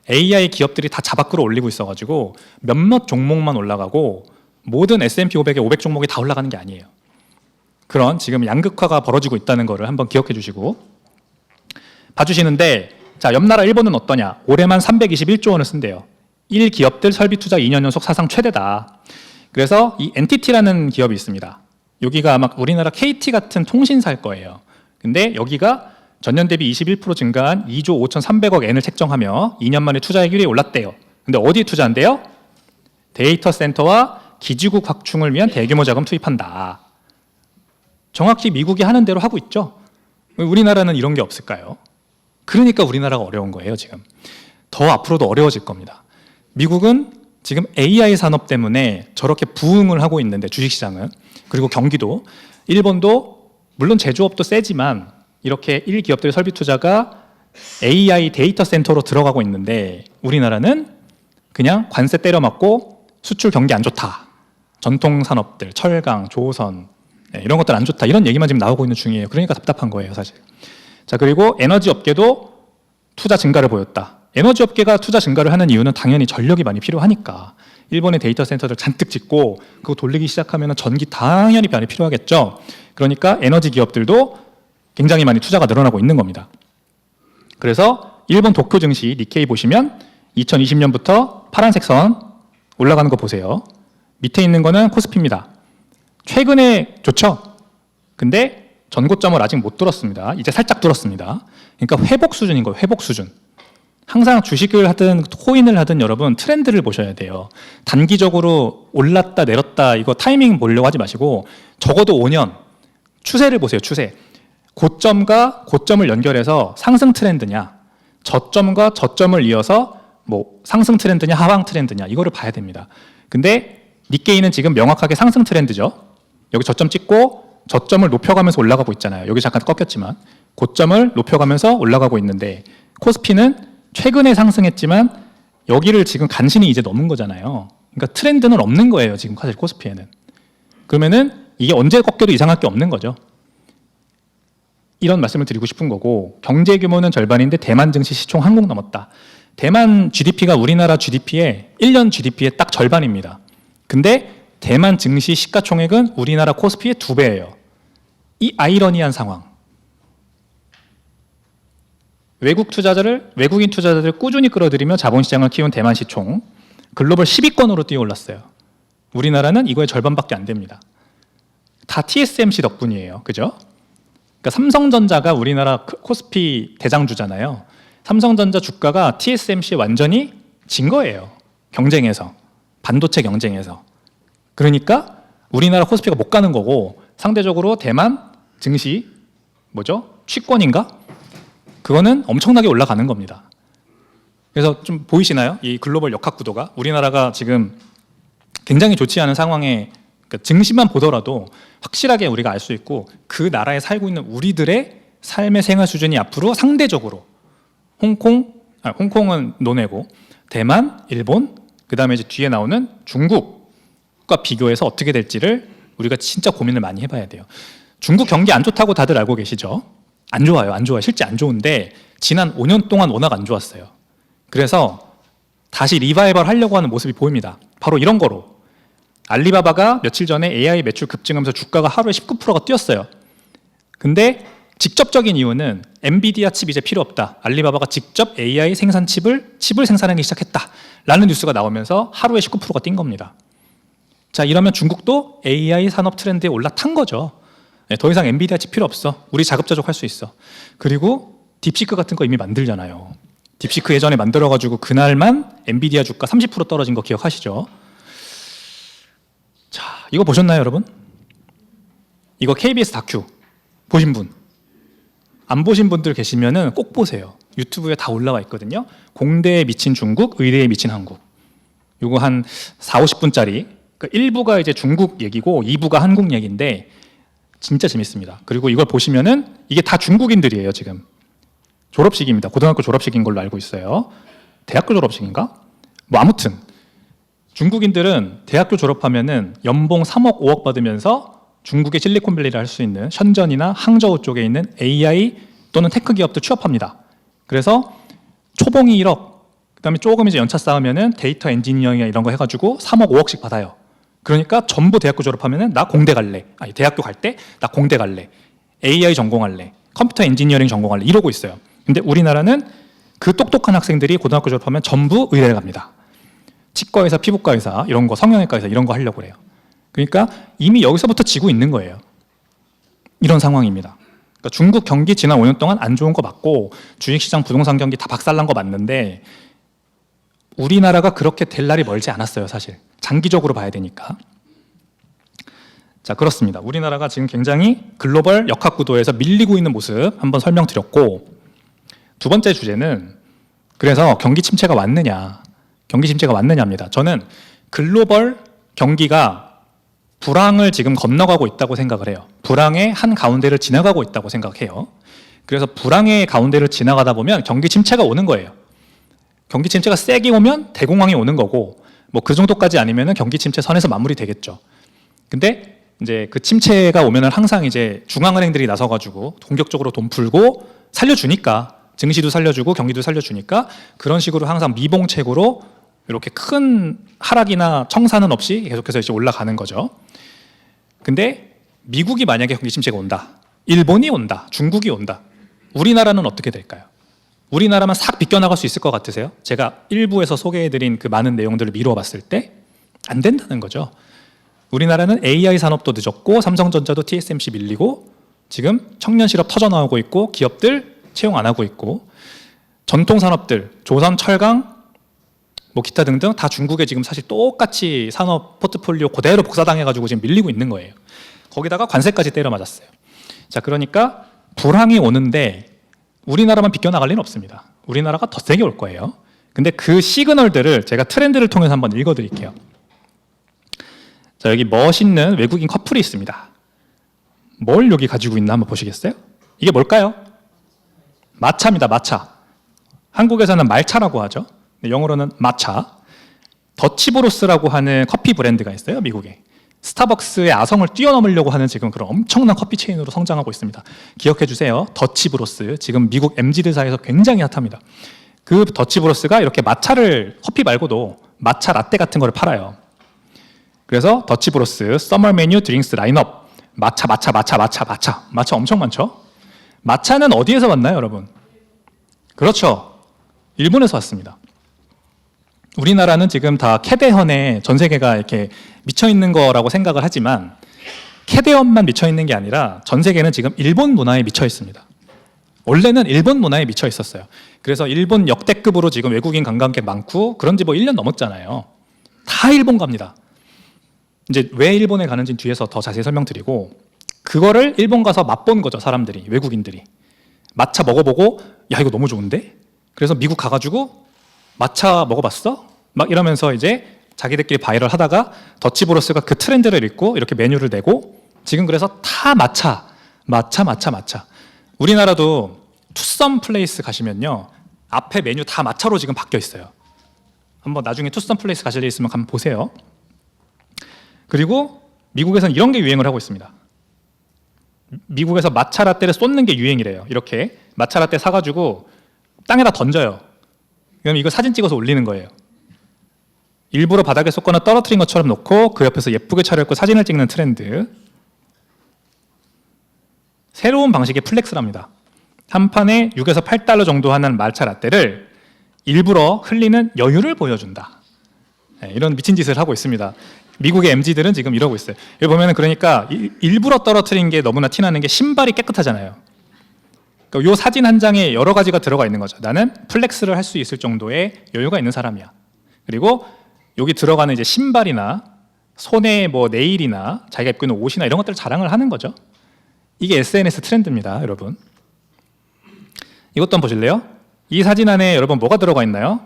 AI 기업들이 다 자바꾸로 올리고 있어가지고 몇몇 종목만 올라가고 모든 S&P 500의 500 종목이 다 올라가는 게 아니에요. 그런 지금 양극화가 벌어지고 있다는 거를 한번 기억해 주시고 봐주시는데, 자, 옆 나라 일본은 어떠냐? 올해만 321조 원을 쓴대요. 1기업들 설비 투자 2년 연속 사상 최대다. 그래서 이 NTT라는 기업이 있습니다. 여기가 아마 우리나라 KT 같은 통신사일 거예요. 근데 여기가 전년 대비 21% 증가한 2조 5,300억 엔을 책정하며 2년 만에 투자액이 올랐대요. 근데 어디에 투자한대요? 데이터 센터와 기지국 확충을 위한 대규모 자금 투입한다. 정확히 미국이 하는 대로 하고 있죠. 우리나라는 이런 게 없을까요? 그러니까 우리나라가 어려운 거예요, 지금. 더 앞으로도 어려워질 겁니다. 미국은 지금 AI 산업 때문에 저렇게 부흥을 하고 있는데, 주식시장은, 그리고 경기도, 일본도 물론 제조업도 세지만 이렇게 1기업들의 설비 투자가 AI 데이터 센터로 들어가고 있는데, 우리나라는 그냥 관세 때려 맞고 수출 경기 안 좋다, 전통 산업들, 철강, 조선, 이런 것들 안 좋다, 이런 얘기만 지금 나오고 있는 중이에요. 그러니까 답답한 거예요, 사실. 자, 그리고 에너지 업계도 투자 증가를 보였다. 에너지 업계가 투자 증가를 하는 이유는 당연히 전력이 많이 필요하니까. 일본의 데이터 센터들 잔뜩 짓고 그거 돌리기 시작하면 전기 당연히 많이 필요하겠죠. 그러니까 에너지 기업들도 굉장히 많이 투자가 늘어나고 있는 겁니다. 그래서 일본 도쿄 증시 니케이 보시면 2020년부터 파란색 선 올라가는 거 보세요. 밑에 있는 거는 코스피입니다. 최근에 좋죠? 근데 전고점을 아직 못 뚫었습니다. 이제 살짝 뚫었습니다. 그러니까 회복 수준인 거예요. 회복 수준. 항상 주식을 하든 코인을 하든 여러분 트렌드를 보셔야 돼요. 단기적으로 올랐다 내렸다 이거 타이밍 보려고 하지 마시고 적어도 5년 추세를 보세요. 추세. 고점과 고점을 연결해서 상승 트렌드냐, 저점과 저점을 이어서 뭐 상승 트렌드냐 하방 트렌드냐, 이거를 봐야 됩니다. 근데 니케이는 지금 명확하게 상승 트렌드죠. 여기 저점 찍고 저점을 높여가면서 올라가고 있잖아요. 여기 잠깐 꺾였지만 고점을 높여가면서 올라가고 있는데, 코스피는 최근에 상승했지만 여기를 지금 간신히 이제 넘은 거잖아요. 그러니까 트렌드는 없는 거예요, 지금 사실 코스피에는. 그러면은 이게 언제 꺾여도 이상할 게 없는 거죠. 이런 말씀을 드리고 싶은 거고, 경제 규모는 절반인데 대만 증시 시총 한국 넘었다. 대만 GDP가 우리나라 GDP의 1년 GDP의 딱 절반입니다. 근데 대만 증시 시가총액은 우리나라 코스피의 2배예요. 이 아이러니한 상황. 외국인 투자자들을 꾸준히 끌어들이며 자본시장을 키운 대만 시총 글로벌 10위권으로 뛰어올랐어요. 우리나라는 이거의 절반밖에 안 됩니다. 다 TSMC 덕분이에요. 그죠? 그러니까 삼성전자가 우리나라 코스피 대장주잖아요. 삼성전자 주가가 TSMC에 완전히 진 거예요. 경쟁에서. 반도체 경쟁에서. 그러니까 우리나라 코스피가 못 가는 거고, 상대적으로 대만 증시 뭐죠? 취권인가? 그거는 엄청나게 올라가는 겁니다. 그래서 좀 보이시나요? 이 글로벌 역학 구도가 우리나라가 지금 굉장히 좋지 않은 상황에, 그러니까 증시만 보더라도 확실하게 우리가 알 수 있고, 그 나라에 살고 있는 우리들의 삶의 생활 수준이 앞으로 상대적으로 홍콩은 논외고 대만, 일본, 그 다음에 이제 뒤에 나오는 중국과 비교해서 어떻게 될지를 우리가 진짜 고민을 많이 해봐야 돼요. 중국 경기 안 좋다고 다들 알고 계시죠? 안 좋아요, 안 좋아요. 실제 안 좋은데 지난 5년 동안 워낙 안 좋았어요. 그래서 다시 리바이벌 하려고 하는 모습이 보입니다. 바로 이런 거로. 알리바바가 며칠 전에 AI 매출 급증하면서 주가가 하루에 19%가 뛰었어요. 근데 직접적인 이유는 엔비디아 칩 이제 필요 없다. 알리바바가 직접 AI 생산 칩을 생산하기 시작했다라는 뉴스가 나오면서 하루에 19%가 뛴 겁니다. 자, 이러면 중국도 AI 산업 트렌드에 올라탄 거죠. 더 이상 엔비디아 칩 필요 없어. 우리 자급자족할 수 있어. 그리고 딥시크 같은 거 이미 만들잖아요. 딥시크 예전에 만들어가지고 그날만 엔비디아 주가 30% 떨어진 거 기억하시죠? 자, 이거 보셨나요, 여러분? 이거 KBS 다큐 보신 분? 안 보신 분들 계시면은 꼭 보세요. 유튜브에 다 올라와 있거든요. 공대에 미친 중국, 의대에 미친 한국. 이거 한 4, 50분짜리. 그러니까 1부가 이제 중국 얘기고 2부가 한국 얘기인데 진짜 재밌습니다. 그리고 이걸 보시면은 이게 다 중국인들이에요, 지금. 졸업식입니다. 고등학교 졸업식인 걸로 알고 있어요. 대학교 졸업식인가? 뭐 아무튼 중국인들은 대학교 졸업하면은 연봉 3억, 5억 받으면서 중국의 실리콘밸리를 할 수 있는 션전이나 항저우 쪽에 있는 AI 또는 테크 기업들 취업합니다. 그래서 초봉이 1억, 그다음에 조금 이제 연차 쌓으면은 데이터 엔지니어링 이런 거 해가지고 3억, 5억씩 받아요. 그러니까 전부 대학교 졸업하면은 나 공대 갈래. 아니 대학교 갈 때 나 공대 갈래. AI 전공할래. 컴퓨터 엔지니어링 전공할래. 이러고 있어요. 근데 우리나라는 그 똑똑한 학생들이 고등학교 졸업하면 전부 의대를 갑니다. 치과 의사, 피부과 의사 이런 거, 성형외과 의사 이런 거 하려고 그래요. 그러니까 이미 여기서부터 지고 있는 거예요. 이런 상황입니다. 그러니까 중국 경기 지난 5년 동안 안 좋은 거 맞고 주식시장, 부동산 경기 다 박살난 거 맞는데 우리나라가 그렇게 될 날이 멀지 않았어요, 사실. 장기적으로 봐야 되니까. 자, 그렇습니다. 우리나라가 지금 굉장히 글로벌 역학 구도에서 밀리고 있는 모습 한번 설명드렸고, 두 번째 주제는 그래서 경기 침체가 왔느냐, 경기 침체가 왔느냐입니다. 저는 글로벌 경기가 불황을 지금 건너가고 있다고 생각을 해요. 불황의 한 가운데를 지나가고 있다고 생각해요. 그래서 불황의 가운데를 지나가다 보면 경기 침체가 오는 거예요. 경기 침체가 세게 오면 대공황이 오는 거고, 뭐 그 정도까지 아니면은 경기 침체 선에서 마무리 되겠죠. 근데 이제 그 침체가 오면은 항상 이제 중앙은행들이 나서가지고 공격적으로 돈 풀고 살려주니까, 증시도 살려주고 경기도 살려주니까 그런 식으로 항상 미봉책으로 이렇게 큰 하락이나 청산은 없이 계속해서 이제 올라가는 거죠. 근데 미국이 만약에 경기 침체가 온다, 일본이 온다, 중국이 온다, 우리나라는 어떻게 될까요? 우리나라만 싹 비껴나갈 수 있을 것 같으세요? 제가 일부에서 소개해드린 그 많은 내용들을 미루어 봤을 때 안 된다는 거죠. 우리나라는 AI 산업도 늦었고 삼성전자도 TSMC 밀리고 지금 청년 실업 터져 나오고 있고 기업들 채용 안 하고 있고 전통 산업들 조선, 철강, 뭐 기타 등등 다 중국에 지금 사실 똑같이 산업 포트폴리오 그대로 복사당해가지고 지금 밀리고 있는 거예요. 거기다가 관세까지 때려 맞았어요. 자, 그러니까 불황이 오는데 우리나라만 비껴나갈 리는 없습니다. 우리나라가 더 세게 올 거예요. 근데 그 시그널들을 제가 트렌드를 통해서 한번 읽어드릴게요. 자, 여기 멋있는 외국인 커플이 있습니다. 뭘 여기 가지고 있나 한번 보시겠어요? 이게 뭘까요? 마차입니다. 마차. 한국에서는 말차라고 하죠. 영어로는 마차. 더치브로스라고 하는 커피 브랜드가 있어요, 미국에. 스타벅스의 아성을 뛰어넘으려고 하는 지금 그런 엄청난 커피 체인으로 성장하고 있습니다. 기억해 주세요. 더치브로스. 지금 미국 MZ들 사이에서 굉장히 핫합니다. 그 더치브로스가 이렇게 마차를, 커피 말고도 마차 라떼 같은 거를 팔아요. 그래서 더치브로스 서머 메뉴 드링스 라인업. 마차 엄청 많죠? 마차는 어디에서 왔나요, 여러분? 그렇죠. 일본에서 왔습니다. 우리나라는 지금 다 캐대헌에 전 세계가 이렇게 미쳐 있는 거라고 생각을 하지만 캐대헌만 미쳐 있는 게 아니라 전 세계는 지금 일본 문화에 미쳐 있습니다. 원래는 일본 문화에 미쳐 있었어요. 그래서 일본 역대급으로 지금 외국인 관광객 많고 그런 지 뭐 1년 넘었잖아요. 다 일본 갑니다. 이제 왜 일본에 가는지 뒤에서 더 자세히 설명드리고, 그거를 일본 가서 맛본 거죠, 사람들이, 외국인들이. 마차 먹어보고 야 이거 너무 좋은데? 그래서 미국 가가지고 마차 먹어봤어? 막 이러면서 이제 자기들끼리 바이럴 하다가 더치브로스가 그 트렌드를 읽고 이렇게 메뉴를 내고 지금 그래서 다 마차. 우리나라도 투썸 플레이스 가시면요 앞에 메뉴 다 마차로 지금 바뀌어 있어요. 한번 나중에 투썸 플레이스 가실 일 있으면 한번 보세요. 그리고 미국에서는 이런 게 유행을 하고 있습니다. 미국에서 마차 라떼를 쏟는 게 유행이래요. 이렇게 마차 라떼 사가지고 땅에다 던져요. 그럼 이거 사진 찍어서 올리는 거예요. 일부러 바닥에 쏟거나 떨어뜨린 것처럼 놓고 그 옆에서 예쁘게 차려입고 사진을 찍는 트렌드. 새로운 방식의 플렉스랍니다. 한 판에 6에서 8달러 정도 하는 마차 라떼를 일부러 흘리는 여유를 보여준다. 네, 이런 미친 짓을 하고 있습니다. 미국의 MZ들은 지금 이러고 있어요. 여기 보면은 그러니까 일부러 떨어뜨린 게 너무나 티나는 게 신발이 깨끗하잖아요. 그러니까 이 사진 한 장에 여러 가지가 들어가 있는 거죠. 나는 플렉스를 할 수 있을 정도의 여유가 있는 사람이야. 그리고 여기 들어가는 이제 신발이나 손에 뭐 네일이나 자기가 입고 있는 옷이나 이런 것들을 자랑을 하는 거죠. 이게 SNS 트렌드입니다, 여러분. 이것도 한번 보실래요? 이 사진 안에 여러분 뭐가 들어가 있나요?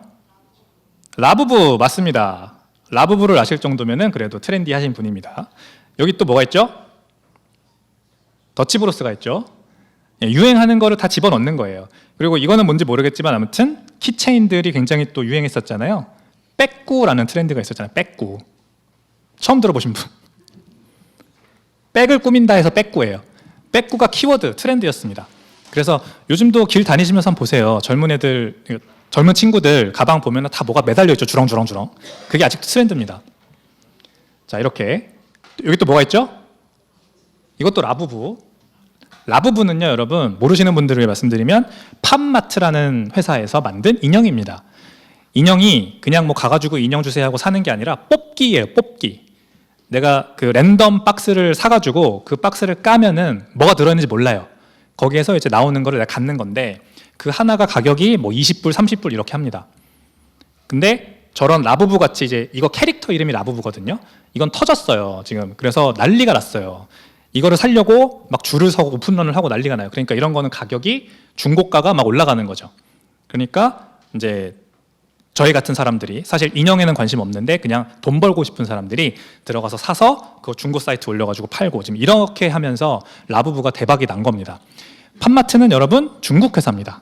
라부부 맞습니다. 라부부를 아실 정도면은 그래도 트렌디하신 분입니다. 여기 또 뭐가 있죠? 더치브로스가 있죠. 유행하는 거를 다 집어넣는 거예요. 그리고 이거는 뭔지 모르겠지만 아무튼 키체인들이 굉장히 또 유행했었잖아요. 백구라는 트렌드가 있었잖아요. 백구. 처음 들어보신 분? 백을 꾸민다 해서 백구예요. 백구가 키워드 트렌드였습니다. 그래서 요즘도 길 다니시면서 한번 보세요. 젊은 애들, 젊은 친구들 가방 보면 다 뭐가 매달려 있죠. 주렁주렁주렁. 그게 아직도 트렌드입니다. 자, 이렇게 여기 또 뭐가 있죠? 이것도 라부부. 라부부는요, 여러분 모르시는 분들을 위해 말씀드리면 팜마트라는 회사에서 만든 인형입니다. 인형이 그냥 뭐 가가지고 인형 주세요 하고 사는 게 아니라 뽑기예요. 뽑기. 내가 그 랜덤 박스를 사가지고 그 박스를 까면은 뭐가 들어있는지 몰라요. 거기에서 이제 나오는 거를 내가 갖는 건데 그 하나가 가격이 뭐 20불, 30불 이렇게 합니다. 근데 저런 라부부 같이 이제 이거 캐릭터 이름이 라부부거든요. 이건 터졌어요, 지금. 그래서 난리가 났어요. 이거를 사려고 막 줄을 서고 오픈런을 하고 난리가 나요. 그러니까 이런 거는 가격이 중고가가 막 올라가는 거죠. 그러니까 이제 저희 같은 사람들이 사실 인형에는 관심 없는데 그냥 돈 벌고 싶은 사람들이 들어가서 사서 그 중고 사이트 올려가지고 팔고 지금 이렇게 하면서 라부부가 대박이 난 겁니다. 팜마트는 여러분 중국 회사입니다.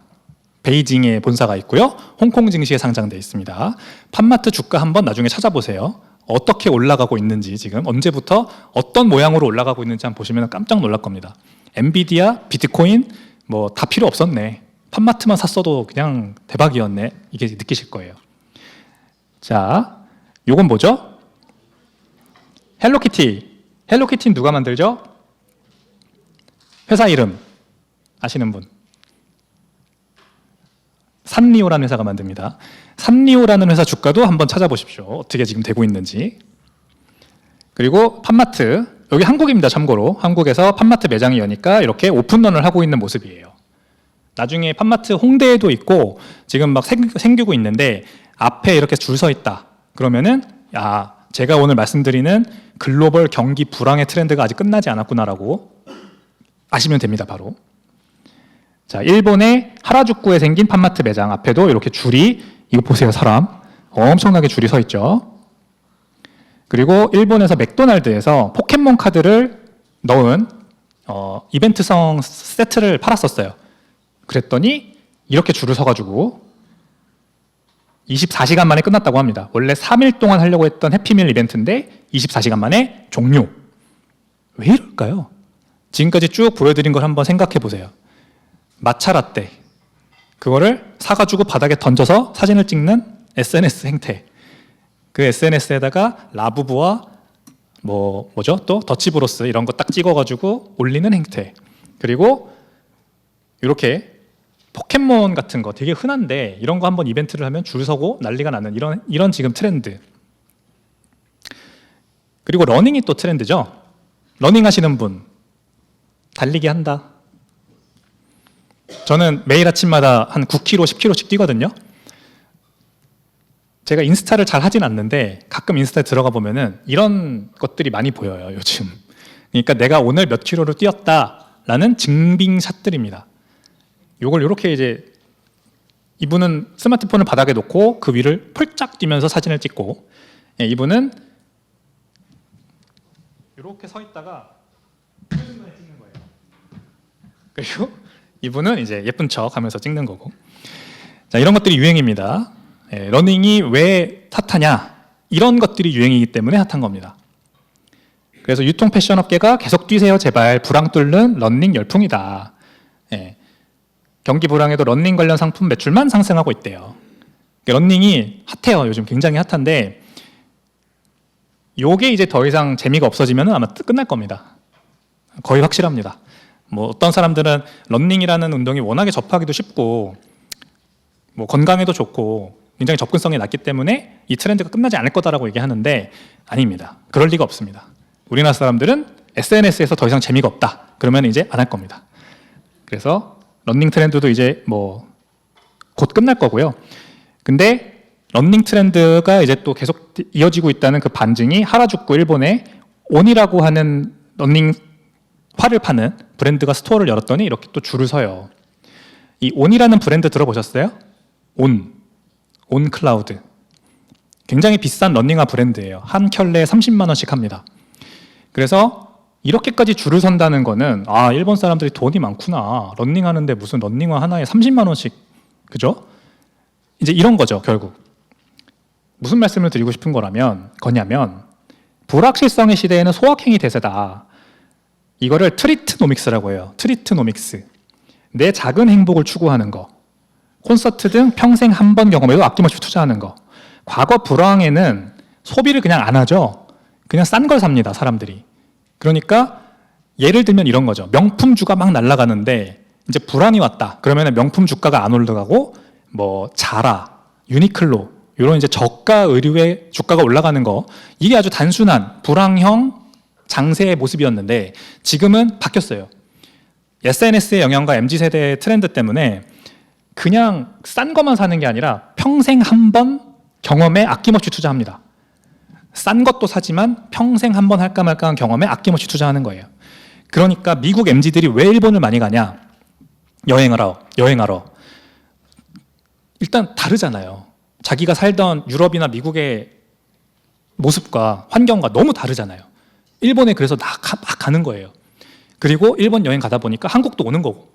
베이징에 본사가 있고요. 홍콩 증시에 상장되어 있습니다. 팜마트 주가 한번 나중에 찾아보세요. 어떻게 올라가고 있는지 지금 언제부터 어떤 모양으로 올라가고 있는지 한번 보시면 깜짝 놀랄 겁니다. 엔비디아, 비트코인 뭐 다 필요 없었네. 팜마트만 샀어도 그냥 대박이었네. 이게 느끼실 거예요. 자, 요건 뭐죠? 헬로키티. 헬로키티는 누가 만들죠? 회사 이름 아시는 분? 산리오라는 회사가 만듭니다. 산리오라는 회사 주가도 한번 찾아보십시오. 어떻게 지금 되고 있는지. 그리고 팜마트, 여기 한국입니다. 참고로 한국에서 팜마트 매장이 여니까 이렇게 오픈런을 하고 있는 모습이에요. 나중에 팜마트 홍대에도 있고 지금 막 생기고 있는데 앞에 이렇게 줄 서 있다. 그러면은 야, 제가 오늘 말씀드리는 글로벌 경기 불황의 트렌드가 아직 끝나지 않았구나라고 아시면 됩니다. 바로. 자, 일본의 하라주쿠에 생긴 팜마트 매장 앞에도 이렇게 줄이, 이거 보세요, 사람 엄청나게 줄이 서 있죠. 그리고 일본에서 맥도날드에서 포켓몬 카드를 넣은 이벤트성 세트를 팔았었어요. 그랬더니 이렇게 줄을 서가지고 24시간 만에 끝났다고 합니다. 원래 3일 동안 하려고 했던 해피밀 이벤트인데 24시간 만에 종료. 왜 이럴까요? 지금까지 쭉 보여드린 걸 한번 생각해 보세요. 마차라떼, 그거를 사가지고 바닥에 던져서 사진을 찍는 SNS 행태. 그 SNS에다가 라부부와 뭐죠? 또 더치브로스 이런 거 딱 찍어가지고 올리는 행태. 그리고 이렇게 포켓몬 같은 거 되게 흔한데 이런 거 한번 이벤트를 하면 줄 서고 난리가 나는 이런 지금 트렌드. 그리고 러닝이 또 트렌드죠. 러닝 하시는 분, 달리기 한다. 저는 매일 아침마다 한 9km, 10km씩 뛰거든요. 제가 인스타를 잘 하진 않는데 가끔 인스타에 들어가 보면은 이런 것들이 많이 보여요, 요즘. 그러니까 내가 오늘 몇 킬로를 뛰었다라는 증빙샷들입니다. 요걸 이렇게 이제 이분은 스마트폰을 바닥에 놓고 그 위를 펄짝 뛰면서 사진을 찍고, 이분은 이렇게 서 있다가 찍는 거예요. 그리고 이분은 이제 예쁜 척 하면서 찍는 거고. 자, 이런 것들이 유행입니다. 러닝이 왜 핫하냐? 이런 것들이 유행이기 때문에 핫한 겁니다. 그래서 유통 패션 업계가 계속 뛰세요 제발, 불황 뚫는 러닝 열풍이다. 경기 불황에도 러닝 관련 상품 매출만 상승하고 있대요. 러닝이 핫해요. 요즘 굉장히 핫한데 요게 이제 더 이상 재미가 없어지면 아마 끝날 겁니다. 거의 확실합니다. 뭐 어떤 사람들은 러닝이라는 운동이 워낙에 접하기도 쉽고 뭐 건강에도 좋고 굉장히 접근성이 낮기 때문에 이 트렌드가 끝나지 않을 거다라고 얘기하는데 아닙니다. 그럴 리가 없습니다. 우리나라 사람들은 SNS에서 더 이상 재미가 없다. 그러면 이제 안 할 겁니다. 그래서 러닝 트렌드도 이제 뭐 곧 끝날 거고요. 근데 런닝 트렌드가 이제 또 계속 이어지고 있다는 그 반증이 하라주쿠 일본에 온이라고 하는 런닝 화를 파는 브랜드가 스토어를 열었더니 이렇게 또 줄을 서요. 이 온이라는 브랜드 들어보셨어요? 온 클라우드. 굉장히 비싼 런닝화 브랜드예요. 한 켤레에 30만 원씩 합니다. 그래서 이렇게까지 줄을 선다는 거는 일본 사람들이 돈이 많구나. 런닝하는데 무슨 런닝화 하나에 30만 원씩, 그죠? 이제 이런 거죠, 결국. 무슨 말씀을 드리고 싶은 거냐면 불확실성의 시대에는 소확행이 대세다. 이거를 트리트노믹스라고 해요. 트리트노믹스. 내 작은 행복을 추구하는 거. 콘서트 등 평생 한 번 경험에도 아낌없이 투자하는 거. 과거 불황에는 소비를 그냥 안 하죠. 그냥 싼 걸 삽니다, 사람들이. 그러니까 예를 들면 이런 거죠. 명품주가 막 날아가는데 이제 불황이 왔다. 그러면 명품 주가가 안 올라가고 뭐 자라, 유니클로 이런 이제 저가 의류의 주가가 올라가는 거, 이게 아주 단순한 불황형 장세의 모습이었는데 지금은 바뀌었어요. SNS의 영향과 MZ세대의 트렌드 때문에 그냥 싼 것만 사는 게 아니라 평생 한 번 경험에 아낌없이 투자합니다. 싼 것도 사지만 평생 한 번 할까 말까 한 경험에 아낌없이 투자하는 거예요. 그러니까 미국 MZ들이 왜 일본을 많이 가냐? 여행하러. 일단 다르잖아요. 자기가 살던 유럽이나 미국의 모습과 환경과 너무 다르잖아요. 일본에 그래서 막 가는 거예요. 그리고 일본 여행 가다 보니까 한국도 오는 거고.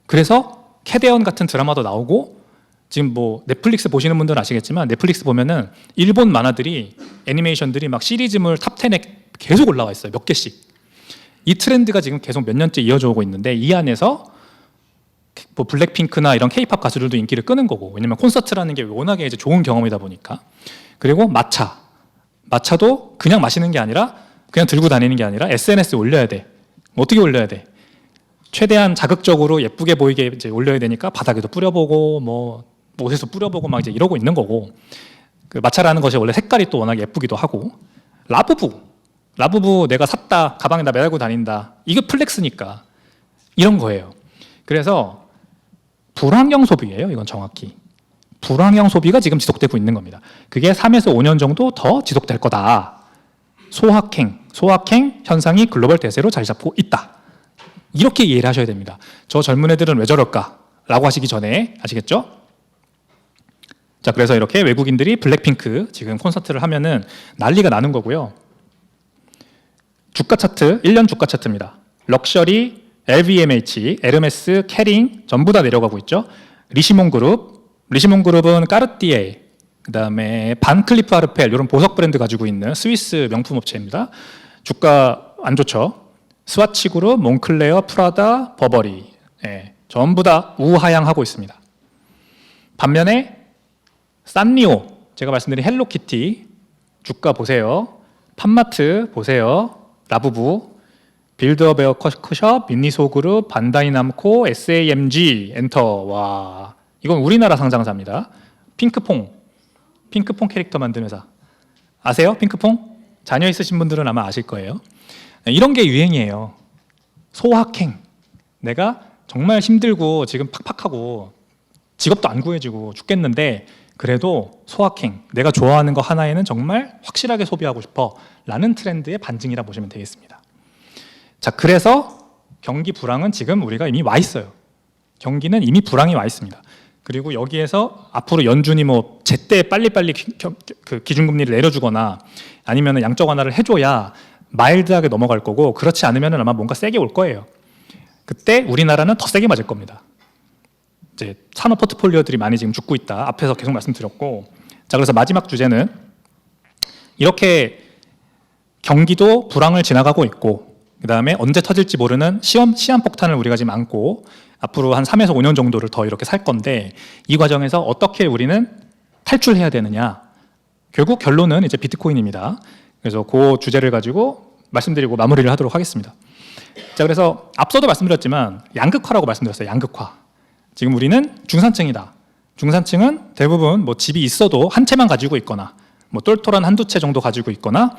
그래서 캐대언 같은 드라마도 나오고, 지금 뭐 넷플릭스 보시는 분들은 아시겠지만 넷플릭스 보면은 일본 만화들이, 애니메이션들이 막 시리즈물 탑10에 계속 올라와 있어요. 몇 개씩. 이 트렌드가 지금 계속 몇 년째 이어져 오고 있는데, 이 안에서 뭐 블랙핑크나 이런 케이팝 가수들도 인기를 끄는 거고, 왜냐면 콘서트라는 게 워낙에 이제 좋은 경험이다 보니까. 그리고 마차도 그냥 마시는 게 아니라, 그냥 들고 다니는 게 아니라 SNS에 올려야 돼. 어떻게 올려야 돼? 최대한 자극적으로 예쁘게 보이게 이제 올려야 되니까 바닥에도 뿌려보고 뭐 옷에서 뿌려보고 막 이제 이러고 있는 거고. 그 마차라는 것이 원래 색깔이 또 워낙 예쁘기도 하고. 라부부 내가 샀다, 가방에다 매달고 다닌다, 이거 플렉스니까 이런 거예요. 그래서 불황형 소비예요. 이건 정확히 불황형 소비가 지금 지속되고 있는 겁니다. 그게 3에서 5년 정도 더 지속될 거다. 소확행 현상이 글로벌 대세로 자리 잡고 있다. 이렇게 이해를 하셔야 됩니다. 저 젊은 애들은 왜 저럴까? 라고 하시기 전에, 아시겠죠? 자, 그래서 이렇게 외국인들이 블랙핑크 지금 콘서트를 하면은 난리가 나는 거고요. 주가 차트, 1년 주가 차트입니다. 럭셔리, LVMH, 에르메스, 캐링 전부 다 내려가고 있죠. 리시몬 그룹은 까르띠에, 그 다음에 반클리프 아르펠 이런 보석 브랜드 가지고 있는 스위스 명품 업체입니다. 주가 안 좋죠. 스와치 그룹, 몽클레어, 프라다, 버버리, 전부 다 우하향하고 있습니다. 반면에 산리오, 제가 말씀드린 헬로키티 주가 보세요. 팜마트 보세요. 라부부, 빌드업 에어커샵, 미니소그룹, 반다이남코, SAMG, 엔터. 와, 이건 우리나라 상장사입니다. 핑크퐁 캐릭터 만드는 회사. 아세요? 핑크퐁? 자녀 있으신 분들은 아마 아실 거예요. 이런 게 유행이에요. 소확행. 내가 정말 힘들고 지금 팍팍하고 직업도 안 구해지고 죽겠는데 그래도 소확행, 내가 좋아하는 거 하나에는 정말 확실하게 소비하고 싶어 라는 트렌드의 반증이라 보시면 되겠습니다. 자, 그래서 경기 불황은 지금 우리가 이미 와 있어요. 경기는 이미 불황이 와 있습니다. 그리고 여기에서 앞으로 연준이 뭐 제때 빨리빨리 그 기준금리를 내려주거나 아니면 양적 완화를 해줘야 마일드하게 넘어갈 거고, 그렇지 않으면 아마 뭔가 세게 올 거예요. 그때 우리나라는 더 세게 맞을 겁니다. 이제 산업 포트폴리오들이 많이 지금 죽고 있다. 앞에서 계속 말씀드렸고, 자, 그래서 마지막 주제는 이렇게 경기도 불황을 지나가고 있고, 그 다음에 언제 터질지 모르는 시한폭탄을 우리가 지금 안고 앞으로 한 3에서 5년 정도를 더 이렇게 살 건데, 이 과정에서 어떻게 우리는 탈출해야 되느냐. 결국 결론은 이제 비트코인입니다. 그래서 그 주제를 가지고 말씀드리고 마무리를 하도록 하겠습니다. 자, 그래서 앞서도 말씀드렸지만 양극화라고 말씀드렸어요. 양극화. 지금 우리는 중산층이다. 중산층은 대부분 뭐 집이 있어도 한 채만 가지고 있거나 뭐 똘똘한 한두 채 정도 가지고 있거나,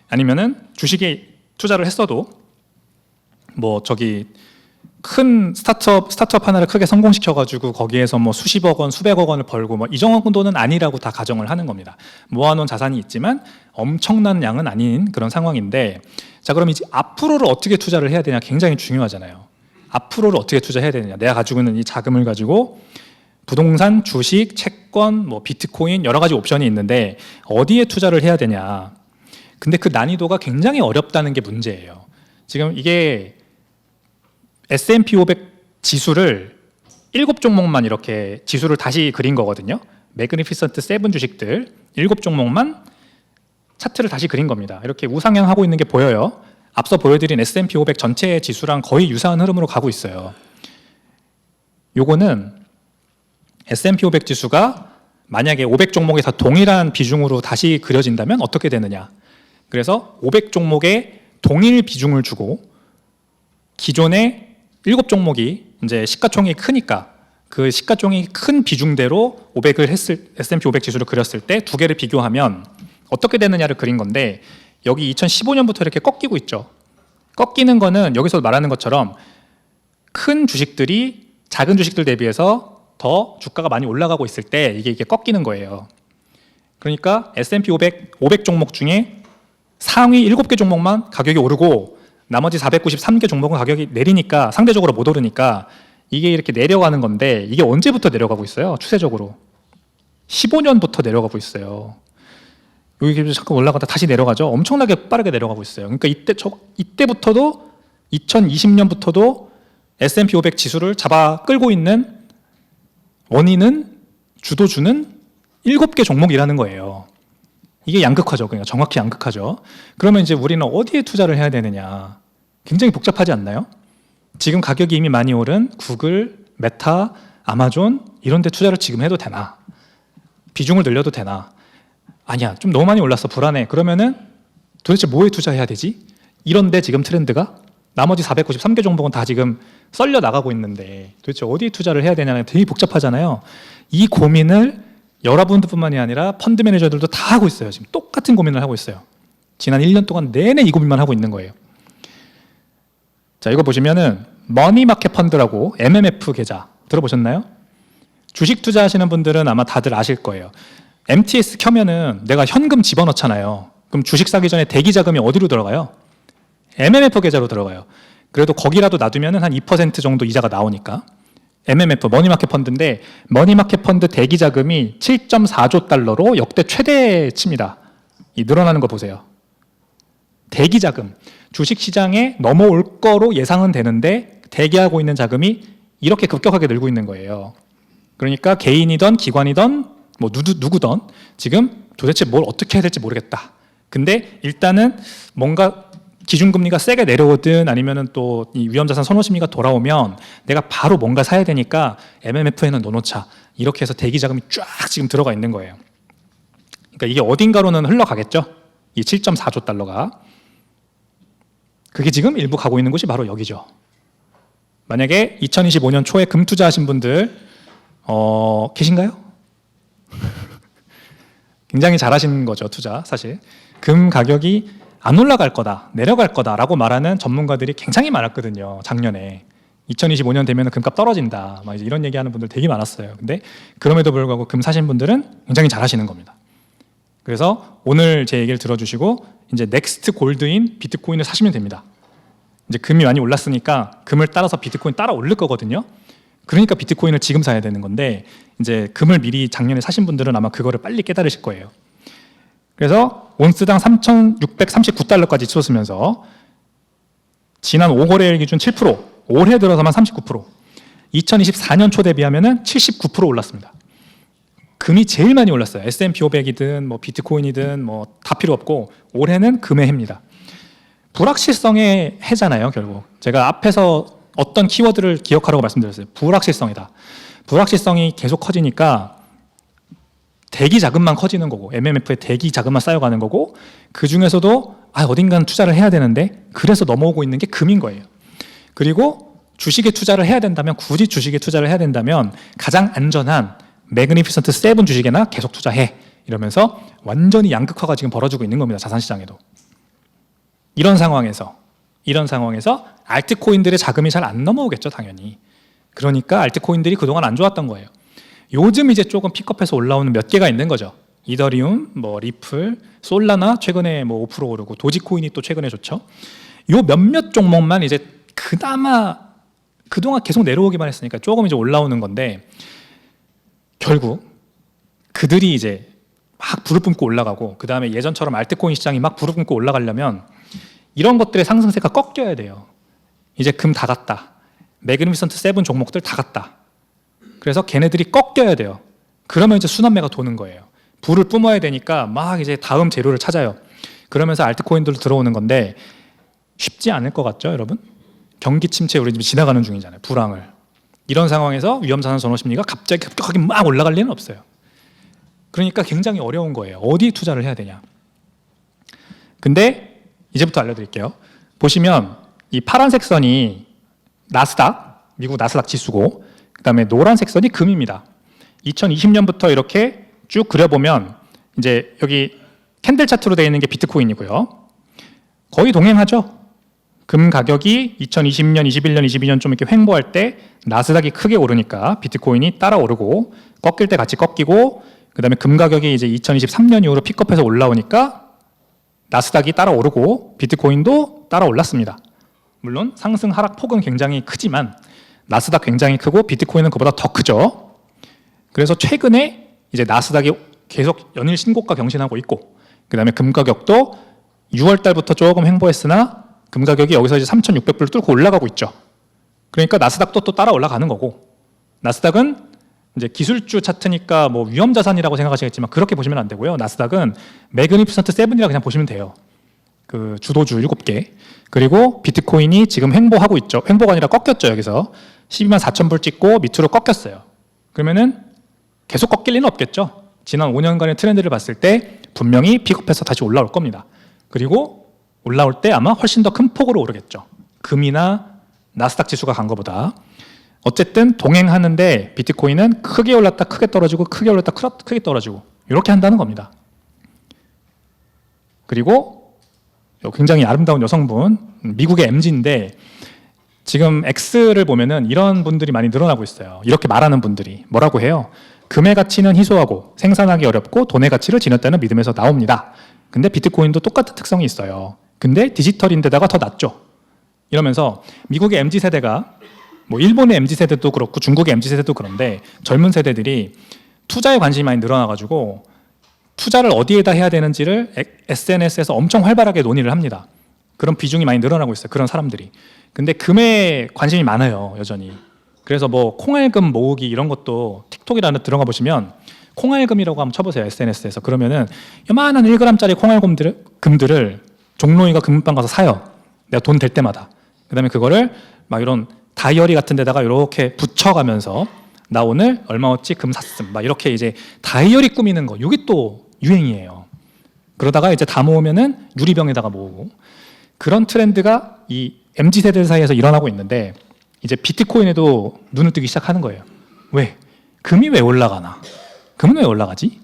아니면은 주식에 투자를 했어도 뭐 저기 큰 스타트업 하나를 크게 성공시켜가지고 거기에서 뭐 수십억 원, 수백억 원을 벌고 뭐 이 정도는 아니라고 다 가정을 하는 겁니다. 모아놓은 자산이 있지만 엄청난 양은 아닌 그런 상황인데, 자 그럼 이제 앞으로를 어떻게 투자를 해야 되냐 굉장히 중요하잖아요. 앞으로를 어떻게 투자해야 되느냐. 내가 가지고 있는 이 자금을 가지고 부동산, 주식, 채권, 뭐 비트코인 여러 가지 옵션이 있는데 어디에 투자를 해야 되냐. 근데 그 난이도가 굉장히 어렵다는 게 문제예요. 지금 이게 S&P 500 지수를 7종목만 이렇게 지수를 다시 그린 거거든요. 매그니피선트 7 주식들 7종목만 차트를 다시 그린 겁니다. 이렇게 우상향하고 있는 게 보여요. 앞서 보여드린 S&P 500 전체 지수랑 거의 유사한 흐름으로 가고 있어요. 요거는 S&P 500 지수가 만약에 500 종목이 다 동일한 비중으로 다시 그려진다면 어떻게 되느냐. 그래서 500 종목에 동일 비중을 주고 기존의 7종목이 이제 시가총액이 크니까 그 시가총액이 큰 비중대로 500을 S&P 500 지수를 그렸을 때 두 개를 비교하면 어떻게 되느냐를 그린 건데, 여기 2015년부터 이렇게 꺾이고 있죠. 꺾이는 거는 여기서 말하는 것처럼 큰 주식들이 작은 주식들 대비해서 더 주가가 많이 올라가고 있을 때 이게 꺾이는 거예요. 그러니까 S&P 500 종목 중에 상위 7개 종목만 가격이 오르고 나머지 493개 종목은 가격이 내리니까 상대적으로 못 오르니까 이게 이렇게 내려가는 건데, 이게 언제부터 내려가고 있어요? 추세적으로 15년부터 내려가고 있어요. 여기 잠깐 올라가다 다시 내려가죠. 엄청나게 빠르게 내려가고 있어요. 그러니까 이때부터도 2020년부터도 S&P 500 지수를 잡아 끌고 있는 원인은 주도주는 7개 종목이라는 거예요. 이게 양극화죠. 그러니까 정확히 양극화죠. 그러면 이제 우리는 어디에 투자를 해야 되느냐? 굉장히 복잡하지 않나요? 지금 가격이 이미 많이 오른 구글, 메타, 아마존 이런 데 투자를 지금 해도 되나? 비중을 늘려도 되나? 아니야, 좀 너무 많이 올랐어, 불안해. 그러면은 도대체 뭐에 투자해야 되지? 이런데 지금 트렌드가 나머지 493개 종목은 다 지금 썰려 나가고 있는데 도대체 어디에 투자를 해야 되냐는 되게 복잡하잖아요. 이 고민을 여러분들뿐만이 아니라 펀드 매니저들도 다 하고 있어요. 지금 똑같은 고민을 하고 있어요. 지난 1년 동안 내내 이 고민만 하고 있는 거예요. 자, 이거 보시면은 머니마켓 펀드라고 MMF 계좌 들어보셨나요? 주식 투자하시는 분들은 아마 다들 아실 거예요. MTS 켜면은 내가 현금 집어넣잖아요. 그럼 주식 사기 전에 대기 자금이 어디로 들어가요? MMF 계좌로 들어가요. 그래도 거기라도 놔두면은 한 2% 정도 이자가 나오니까. MMF 머니마켓 펀드인데 머니마켓 펀드 대기 자금이 7.4조 달러로 역대 최대치입니다. 이 늘어나는 거 보세요. 대기 자금, 주식 시장에 넘어올 거로 예상은 되는데 대기하고 있는 자금이 이렇게 급격하게 늘고 있는 거예요. 그러니까 개인이든 기관이든 뭐 누구든 지금 도대체 뭘 어떻게 해야 될지 모르겠다. 근데 일단은 뭔가 기준금리가 세게 내려오든 아니면은 또 이 위험자산 선호 심리가 돌아오면 내가 바로 뭔가 사야 되니까 MMF에는 넣어놓자. 이렇게 해서 대기 자금이 쫙 지금 들어가 있는 거예요. 그러니까 이게 어딘가로는 흘러가겠죠. 이 7.4조 달러가. 그게 지금 일부 가고 있는 곳이 바로 여기죠. 만약에 2025년 초에 금 투자하신 분들 계신가요? 굉장히 잘하신 거죠, 투자. 사실 금 가격이 안 올라갈 거다, 내려갈 거다라고 말하는 전문가들이 굉장히 많았거든요. 작년에 2025년 되면 금값 떨어진다, 막 이런 얘기하는 분들 되게 많았어요. 근데 그럼에도 불구하고 금 사신 분들은 굉장히 잘하시는 겁니다. 그래서 오늘 제 얘기를 들어주시고 이제 넥스트 골드인 비트코인을 사시면 됩니다. 이제 금이 많이 올랐으니까 금을 따라서 비트코인 따라 오를 거거든요. 그러니까 비트코인을 지금 사야 되는 건데 이제 금을 미리 작년에 사신 분들은 아마 그거를 빨리 깨달으실 거예요. 그래서 온스당 3,639달러까지 치솟으면서 지난 5거래일 기준 7%, 올해 들어서만 39%, 2024년 초 대비하면 79% 올랐습니다. 금이 제일 많이 올랐어요. S&P 500이든 뭐 비트코인이든 뭐 다 필요 없고 올해는 금의 해입니다. 불확실성의 해잖아요, 결국. 제가 앞에서 어떤 키워드를 기억하라고 말씀드렸어요. 불확실성이다. 불확실성이 계속 커지니까 대기 자금만 커지는 거고 MMF의 대기 자금만 쌓여가는 거고 그 중에서도 어딘가는 투자를 해야 되는데 그래서 넘어오고 있는 게 금인 거예요. 그리고 주식에 투자를 해야 된다면 굳이 주식에 투자를 해야 된다면 가장 안전한 매그니피선트 7 주식에나 계속 투자해 이러면서 완전히 양극화가 지금 벌어지고 있는 겁니다. 자산시장에도. 이런 상황에서 이런 상황에서 알트코인들의 자금이 잘 안 넘어오겠죠, 당연히. 그러니까 알트코인들이 그동안 안 좋았던 거예요. 요즘 이제 조금 픽업해서 올라오는 몇 개가 있는 거죠. 이더리움, 뭐 리플, 솔라나 최근에 뭐 5% 오르고 도지코인이 또 최근에 좋죠. 요 몇몇 종목만 이제 그나마 그동안 계속 내려오기만 했으니까 조금 이제 올라오는 건데, 결국 그들이 이제 막 불을 뿜고 올라가고, 그 다음에 예전처럼 알트코인 시장이 막 불을 뿜고 올라가려면 이런 것들의 상승세가 꺾여야 돼요. 이제 금 다 갔다. 매그니피선트 7 종목들 다 갔다. 그래서 걔네들이 꺾여야 돼요. 그러면 이제 순환매가 도는 거예요. 불을 뿜어야 되니까 막 이제 다음 재료를 찾아요. 그러면서 알트코인들로 들어오는 건데 쉽지 않을 것 같죠, 여러분? 경기 침체 우리 지금 지나가는 중이잖아요. 불황을. 이런 상황에서 위험자산 선호 심리가 갑자기 급격하게 막 올라갈 리는 없어요. 그러니까 굉장히 어려운 거예요. 어디에 투자를 해야 되냐. 근데 이제부터 알려드릴게요. 보시면 이 파란색 선이 나스닥, 미국 나스닥 지수고, 그 다음에 노란색 선이 금입니다. 2020년부터 이렇게 쭉 그려보면 이제 여기 캔들 차트로 되어 있는 게 비트코인이고요. 거의 동행하죠. 금 가격이 2020년, 21년, 22년 좀 이렇게 횡보할 때 나스닥이 크게 오르니까 비트코인이 따라 오르고, 꺾일 때 같이 꺾이고, 그 다음에 금 가격이 이제 2023년 이후로 픽업해서 올라오니까 나스닥이 따라 오르고 비트코인도 따라 올랐습니다. 물론 상승 하락 폭은 굉장히 크지만 나스닥 굉장히 크고 비트코인은 그보다 더 크죠. 그래서 최근에 이제 나스닥이 계속 연일 신고가 경신하고 있고, 그 다음에 금 가격도 6월 달부터 조금 횡보했으나 금 가격이 여기서 이제 3,600불을 뚫고 올라가고 있죠. 그러니까 나스닥도 또 따라 올라가는 거고, 나스닥은 이제 기술주 차트니까 뭐 위험 자산이라고 생각하시겠지만 그렇게 보시면 안 되고요. 나스닥은 매그니피선트 7이라 그냥 보시면 돼요. 그 주도주 7개. 그리고 비트코인이 지금 횡보하고 있죠. 횡보가 아니라 꺾였죠. 여기서 12만 4천 불 찍고 밑으로 꺾였어요. 그러면은 계속 꺾일 리는 없겠죠. 지난 5년간의 트렌드를 봤을 때 분명히 픽업해서 다시 올라올 겁니다. 그리고 올라올 때 아마 훨씬 더 큰 폭으로 오르겠죠. 금이나 나스닥 지수가 간 것보다. 어쨌든 동행하는데 비트코인은 크게 올랐다 크게 떨어지고 크게 올랐다 크게 떨어지고 이렇게 한다는 겁니다. 그리고 굉장히 아름다운 여성분, 미국의 MZ인데 지금 X를 보면은 이런 분들이 많이 늘어나고 있어요. 이렇게 말하는 분들이 뭐라고 해요? 금의 가치는 희소하고 생산하기 어렵고 돈의 가치를 지녔다는 믿음에서 나옵니다. 근데 비트코인도 똑같은 특성이 있어요. 근데 디지털인데다가 더 낫죠. 이러면서 미국의 MZ세대가 뭐 일본의 MZ세대도 그렇고 중국의 MZ세대도 그런데 젊은 세대들이 투자에 관심이 많이 늘어나가지고 투자를 어디에다 해야 되는지를 SNS에서 엄청 활발하게 논의를 합니다. 그런 비중이 많이 늘어나고 있어요. 그런 사람들이. 근데 금에 관심이 많아요. 여전히. 그래서 뭐 콩알금 모으기 이런 것도 틱톡이라는 데 들어가 보시면 콩알금이라고 한번 쳐보세요. SNS에서. 그러면은 요만한 1g짜리 콩알금들을 종로이가 금방 가서 사요. 내가 돈 될 때마다. 그 다음에 그거를 막 이런 다이어리 같은 데다가 이렇게 붙여가면서 나 오늘 얼마어치 금 샀음 막 이렇게 이제 다이어리 꾸미는 거, 이게 또 유행이에요. 그러다가 이제 다 모으면은 유리병에다가 모으고, 그런 트렌드가 이 MZ세대 사이에서 일어나고 있는데 이제 비트코인에도 눈을 뜨기 시작하는 거예요. 왜? 금이 왜 올라가나? 금은 왜 올라가지?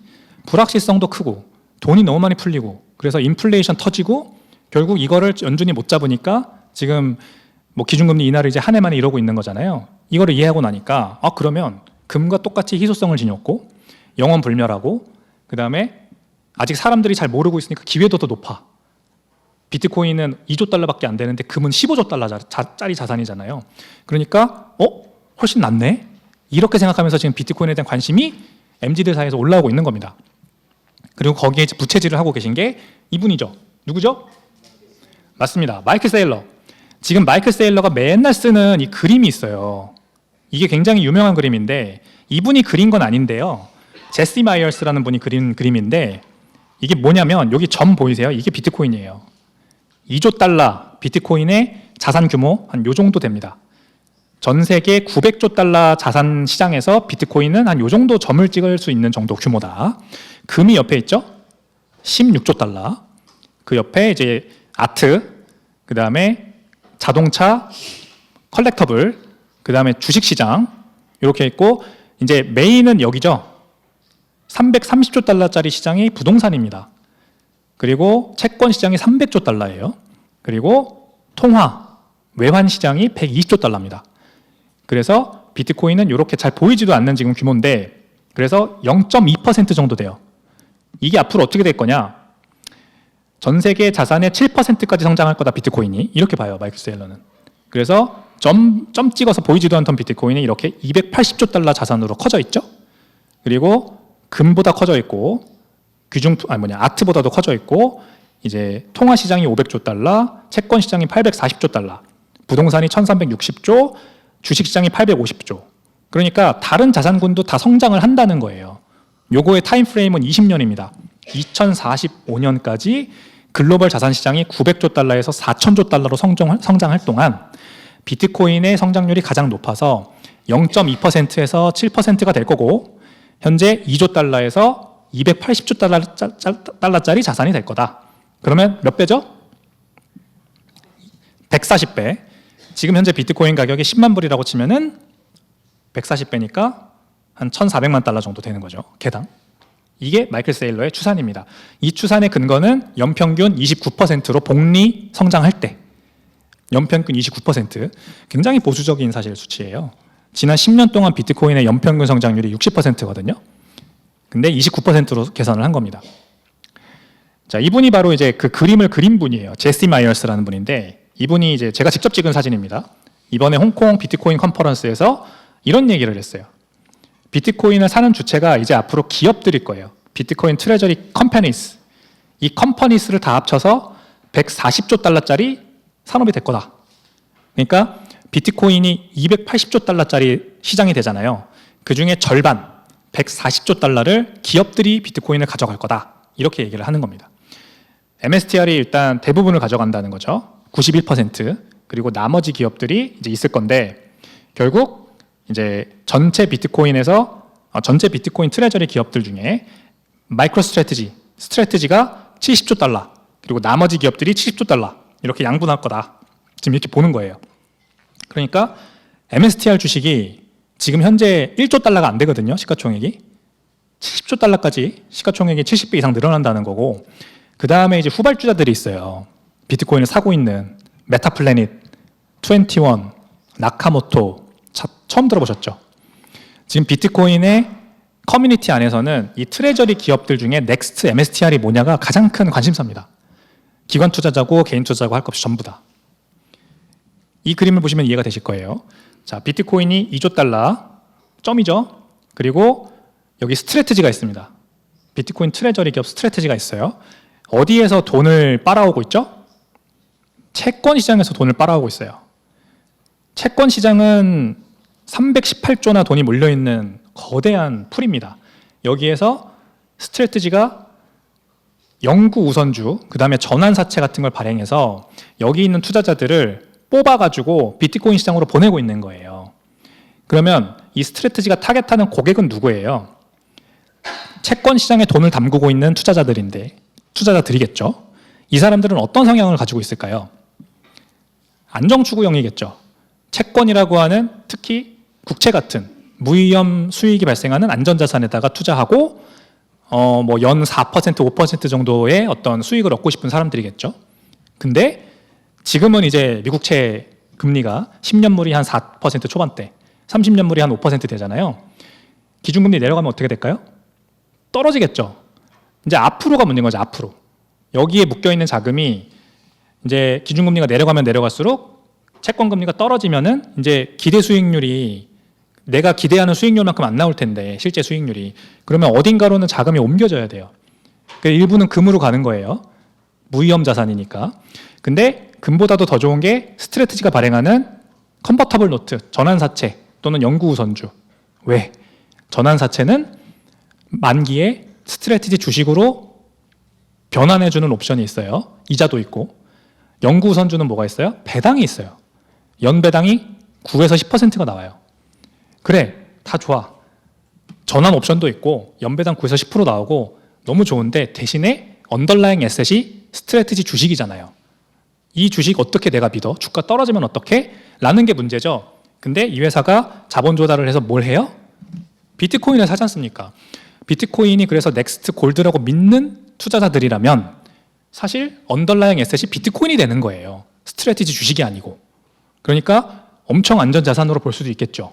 불확실성도 크고 돈이 너무 많이 풀리고, 그래서 인플레이션 터지고 결국 이거를 연준이 못 잡으니까 지금 뭐 기준금리 인하를 이제 한 해 만에 이러고 있는 거잖아요. 이거를 이해하고 나니까 그러면 금과 똑같이 희소성을 지녔고 영원 불멸하고, 그 다음에 아직 사람들이 잘 모르고 있으니까 기회도 더 높아. 비트코인은 2조 달러밖에 안 되는데 금은 15조 달러짜리 자산이잖아요. 그러니까 훨씬 낫네? 이렇게 생각하면서 지금 비트코인에 대한 관심이 MZ들 사이에서 올라오고 있는 겁니다. 그리고 거기에 부채질을 하고 계신 게 이분이죠. 누구죠? 맞습니다. 마이클 세일러. 지금 마이클 세일러가 맨날 쓰는 이 그림이 있어요. 이게 굉장히 유명한 그림인데 이분이 그린 건 아닌데요. 제시 마이어스라는 분이 그린 그림인데 이게 뭐냐면 여기 점 보이세요? 이게 비트코인이에요. 2조 달러 비트코인의 자산 규모 한 요 정도 됩니다. 전 세계 900조 달러 자산 시장에서 비트코인은 한 요 정도 점을 찍을 수 있는 정도 규모다. 금이 옆에 있죠? 16조 달러. 그 옆에 이제 아트, 그 다음에 자동차, 컬렉터블, 그 다음에 주식시장 이렇게 있고, 이제 메인은 여기죠. 330조 달러짜리 시장이 부동산입니다. 그리고 채권 시장이 300조 달러예요. 그리고 통화, 외환 시장이 120조 달러입니다. 그래서 비트코인은 이렇게 잘 보이지도 않는 지금 규모인데 그래서 0.2% 정도 돼요. 이게 앞으로 어떻게 될 거냐? 전 세계 자산의 7%까지 성장할 거다 비트코인이 이렇게 봐요 마이클 세일러는. 그래서 점 찍어서 보이지도 않던 비트코인이 이렇게 280조 달러 자산으로 커져 있죠. 그리고 금보다 커져 있고 아트보다도 커져 있고 이제 통화 시장이 500조 달러, 채권 시장이 840조 달러, 부동산이 1360조, 주식 시장이 850조. 그러니까 다른 자산군도 다 성장을 한다는 거예요. 요거의 타임 프레임은 20년입니다. 2045년까지 글로벌 자산 시장이 900조 달러에서 4천조 달러로 성장할 동안 비트코인의 성장률이 가장 높아서 0.2%에서 7%가 될 거고 현재 2조 달러에서 280조 달러짜리 자산이 될 거다. 그러면 몇 배죠? 140배. 지금 현재 비트코인 가격이 10만 불이라고 치면은 140배니까 한 1,400만 달러 정도 되는 거죠. 개당. 이게 마이클 세일러의 추산입니다. 이 추산의 근거는 연평균 29%로 복리 성장할 때 연평균 29%. 굉장히 보수적인 사실 수치예요. 지난 10년 동안 비트코인의 연평균 성장률이 60%거든요. 근데 29%로 계산을 한 겁니다. 자, 이분이 바로 이제 그 그림을 그린 분이에요. 제시 마이어스라는 분인데 이분이 이제 제가 직접 찍은 사진입니다. 이번에 홍콩 비트코인 컨퍼런스에서 이런 얘기를 했어요. 비트코인을 사는 주체가 이제 앞으로 기업들일 거예요. 비트코인 트레저리 컴퍼니스. 이 컴퍼니스를 다 합쳐서 140조 달러짜리 산업이 될 거다. 그러니까 비트코인이 280조 달러짜리 시장이 되잖아요. 그 중에 절반, 140조 달러를 기업들이 비트코인을 가져갈 거다. 이렇게 얘기를 하는 겁니다. MSTR이 일단 대부분을 가져간다는 거죠. 91%. 그리고 나머지 기업들이 이제 있을 건데 결국 이제 전체 비트코인 트레저리 기업들 중에 마이크로 스트래티지가 70조 달러, 그리고 나머지 기업들이 70조 달러 이렇게 양분할 거다. 지금 이렇게 보는 거예요. 그러니까 MSTR 주식이 지금 현재 1조 달러가 안 되거든요. 시가총액이 70조 달러까지 시가총액이 70배 이상 늘어난다는 거고 그 다음에 이제 후발주자들이 있어요. 비트코인을 사고 있는 메타플래닛, 21, 나카모토 처음 들어보셨죠? 지금 비트코인의 커뮤니티 안에서는 이 트레저리 기업들 중에 넥스트 MSTR이 뭐냐가 가장 큰 관심사입니다. 기관 투자자고 개인 투자자고 할 것 없이 전부 다. 이 그림을 보시면 이해가 되실 거예요. 자, 비트코인이 2조 달러, 점이죠. 그리고 여기 스트래티지가 있습니다. 비트코인 트레저리 기업 스트래티지가 있어요. 어디에서 돈을 빨아오고 있죠? 채권 시장에서 돈을 빨아오고 있어요. 채권 시장은 318조나 돈이 몰려있는 거대한 풀입니다. 여기에서 스트래티지가 영구 우선주, 그 다음에 전환사채 같은 걸 발행해서 여기 있는 투자자들을 뽑아가지고 비트코인 시장으로 보내고 있는 거예요. 그러면 이 스트래티지가 타겟하는 고객은 누구예요? 채권 시장에 돈을 담그고 있는 투자자들이겠죠. 이 사람들은 어떤 성향을 가지고 있을까요? 안정추구형이겠죠. 채권이라고 하는 특히 국채 같은 무위험 수익이 발생하는 안전자산에다가 투자하고 뭐 연 4%, 5% 정도의 어떤 수익을 얻고 싶은 사람들이겠죠. 근데 지금은 이제 미국채 금리가 10년물이 한 4% 초반대, 30년물이 한 5% 되잖아요. 기준금리 내려가면 어떻게 될까요? 떨어지겠죠. 이제 앞으로가 문제인 거죠. 앞으로. 여기에 묶여있는 자금이 이제 기준금리가 내려가면 내려갈수록 채권금리가 떨어지면은 이제 기대 수익률이 내가 기대하는 수익률만큼 안 나올 텐데 실제 수익률이 그러면 어딘가로는 자금이 옮겨져야 돼요. 일부는 금으로 가는 거예요. 무위험 자산이니까. 근데 금보다도 더 좋은 게 스트래티지가 발행하는 컨버터블 노트, 전환사채 또는 영구우선주. 왜? 전환사채는 만기에 스트래티지 주식으로 변환해주는 옵션이 있어요. 이자도 있고. 영구우선주는 뭐가 있어요? 배당이 있어요. 연배당이 9에서 10%가 나와요. 그래, 다 좋아. 전환 옵션도 있고 연배당 9에서 10% 나오고 너무 좋은데 대신에 언더라잉 에셋이 스트래티지 주식이잖아요. 이 주식 어떻게 내가 믿어? 주가 떨어지면 어떻게? 라는 게 문제죠. 근데 이 회사가 자본 조달을 해서 뭘 해요? 비트코인을 사지 않습니까? 비트코인이 그래서 넥스트 골드라고 믿는 투자자들이라면 사실 언더라잉 에셋이 비트코인이 되는 거예요. 스트래티지 주식이 아니고. 그러니까 엄청 안전 자산으로 볼 수도 있겠죠.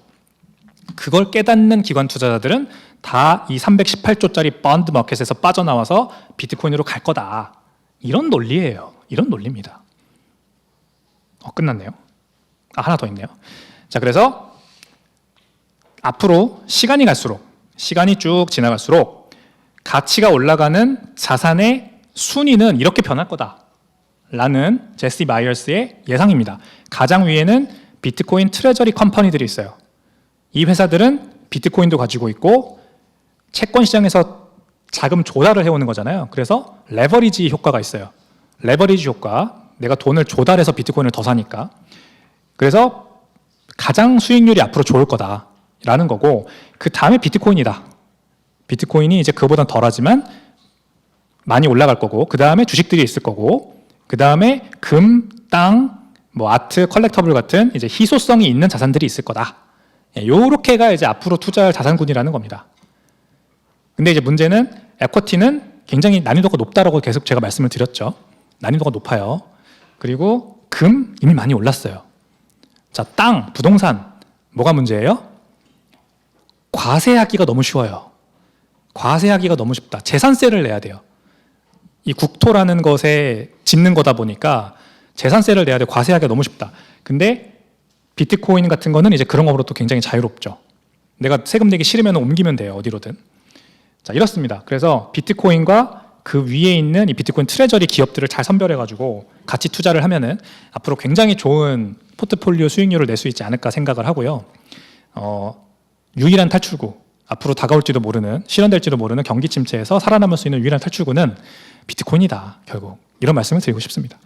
그걸 깨닫는 기관 투자자들은 다 이 318조짜리 펀드 마켓에서 빠져나와서 비트코인으로 갈 거다. 이런 논리예요. 이런 논리입니다. 끝났네요. 하나 더 있네요. 자, 그래서 앞으로 시간이 갈수록, 시간이 쭉 지나갈수록 가치가 올라가는 자산의 순위는 이렇게 변할 거다라는 제시 마이어스의 예상입니다. 가장 위에는 비트코인 트레저리 컴퍼니들이 있어요. 이 회사들은 비트코인도 가지고 있고 채권 시장에서 자금 조달을 해오는 거잖아요. 그래서 레버리지 효과가 있어요. 레버리지 효과, 내가 돈을 조달해서 비트코인을 더 사니까. 그래서 가장 수익률이 앞으로 좋을 거다라는 거고, 그 다음에 비트코인이다. 비트코인이 이제 그보단 덜하지만 많이 올라갈 거고, 그 다음에 주식들이 있을 거고, 그 다음에 금, 땅, 뭐 아트, 컬렉터블 같은 이제 희소성이 있는 자산들이 있을 거다. 요렇게가 이제 앞으로 투자할 자산군이라는 겁니다. 근데 이제 문제는 에쿼티는 굉장히 난이도가 높다라고 계속 제가 말씀을 드렸죠. 난이도가 높아요. 그리고 금 이미 많이 올랐어요. 자, 땅, 부동산 뭐가 문제예요? 과세하기가 너무 쉬워요. 과세하기가 너무 쉽다. 재산세를 내야 돼요. 이 국토라는 것에 짓는 거다 보니까 재산세를 내야 돼. 과세하기가 너무 쉽다. 근데 비트코인 같은 거는 이제 그런 거로 또 굉장히 자유롭죠. 내가 세금 내기 싫으면 옮기면 돼요. 어디로든. 자, 이렇습니다. 그래서 비트코인과 그 위에 있는 이 비트코인 트레저리 기업들을 잘 선별해가지고 같이 투자를 하면은 앞으로 굉장히 좋은 포트폴리오 수익률을 낼 수 있지 않을까 생각을 하고요. 유일한 탈출구, 앞으로 다가올지도 모르는, 실현될지도 모르는 경기 침체에서 살아남을 수 있는 유일한 탈출구는 비트코인이다. 결국 이런 말씀을 드리고 싶습니다.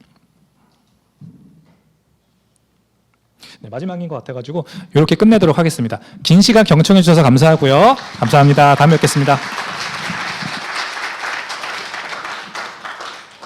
네, 마지막인 것 같아가지고 이렇게 끝내도록 하겠습니다. 긴 시간 경청해 주셔서 감사하고요. 감사합니다. 다음에 뵙겠습니다.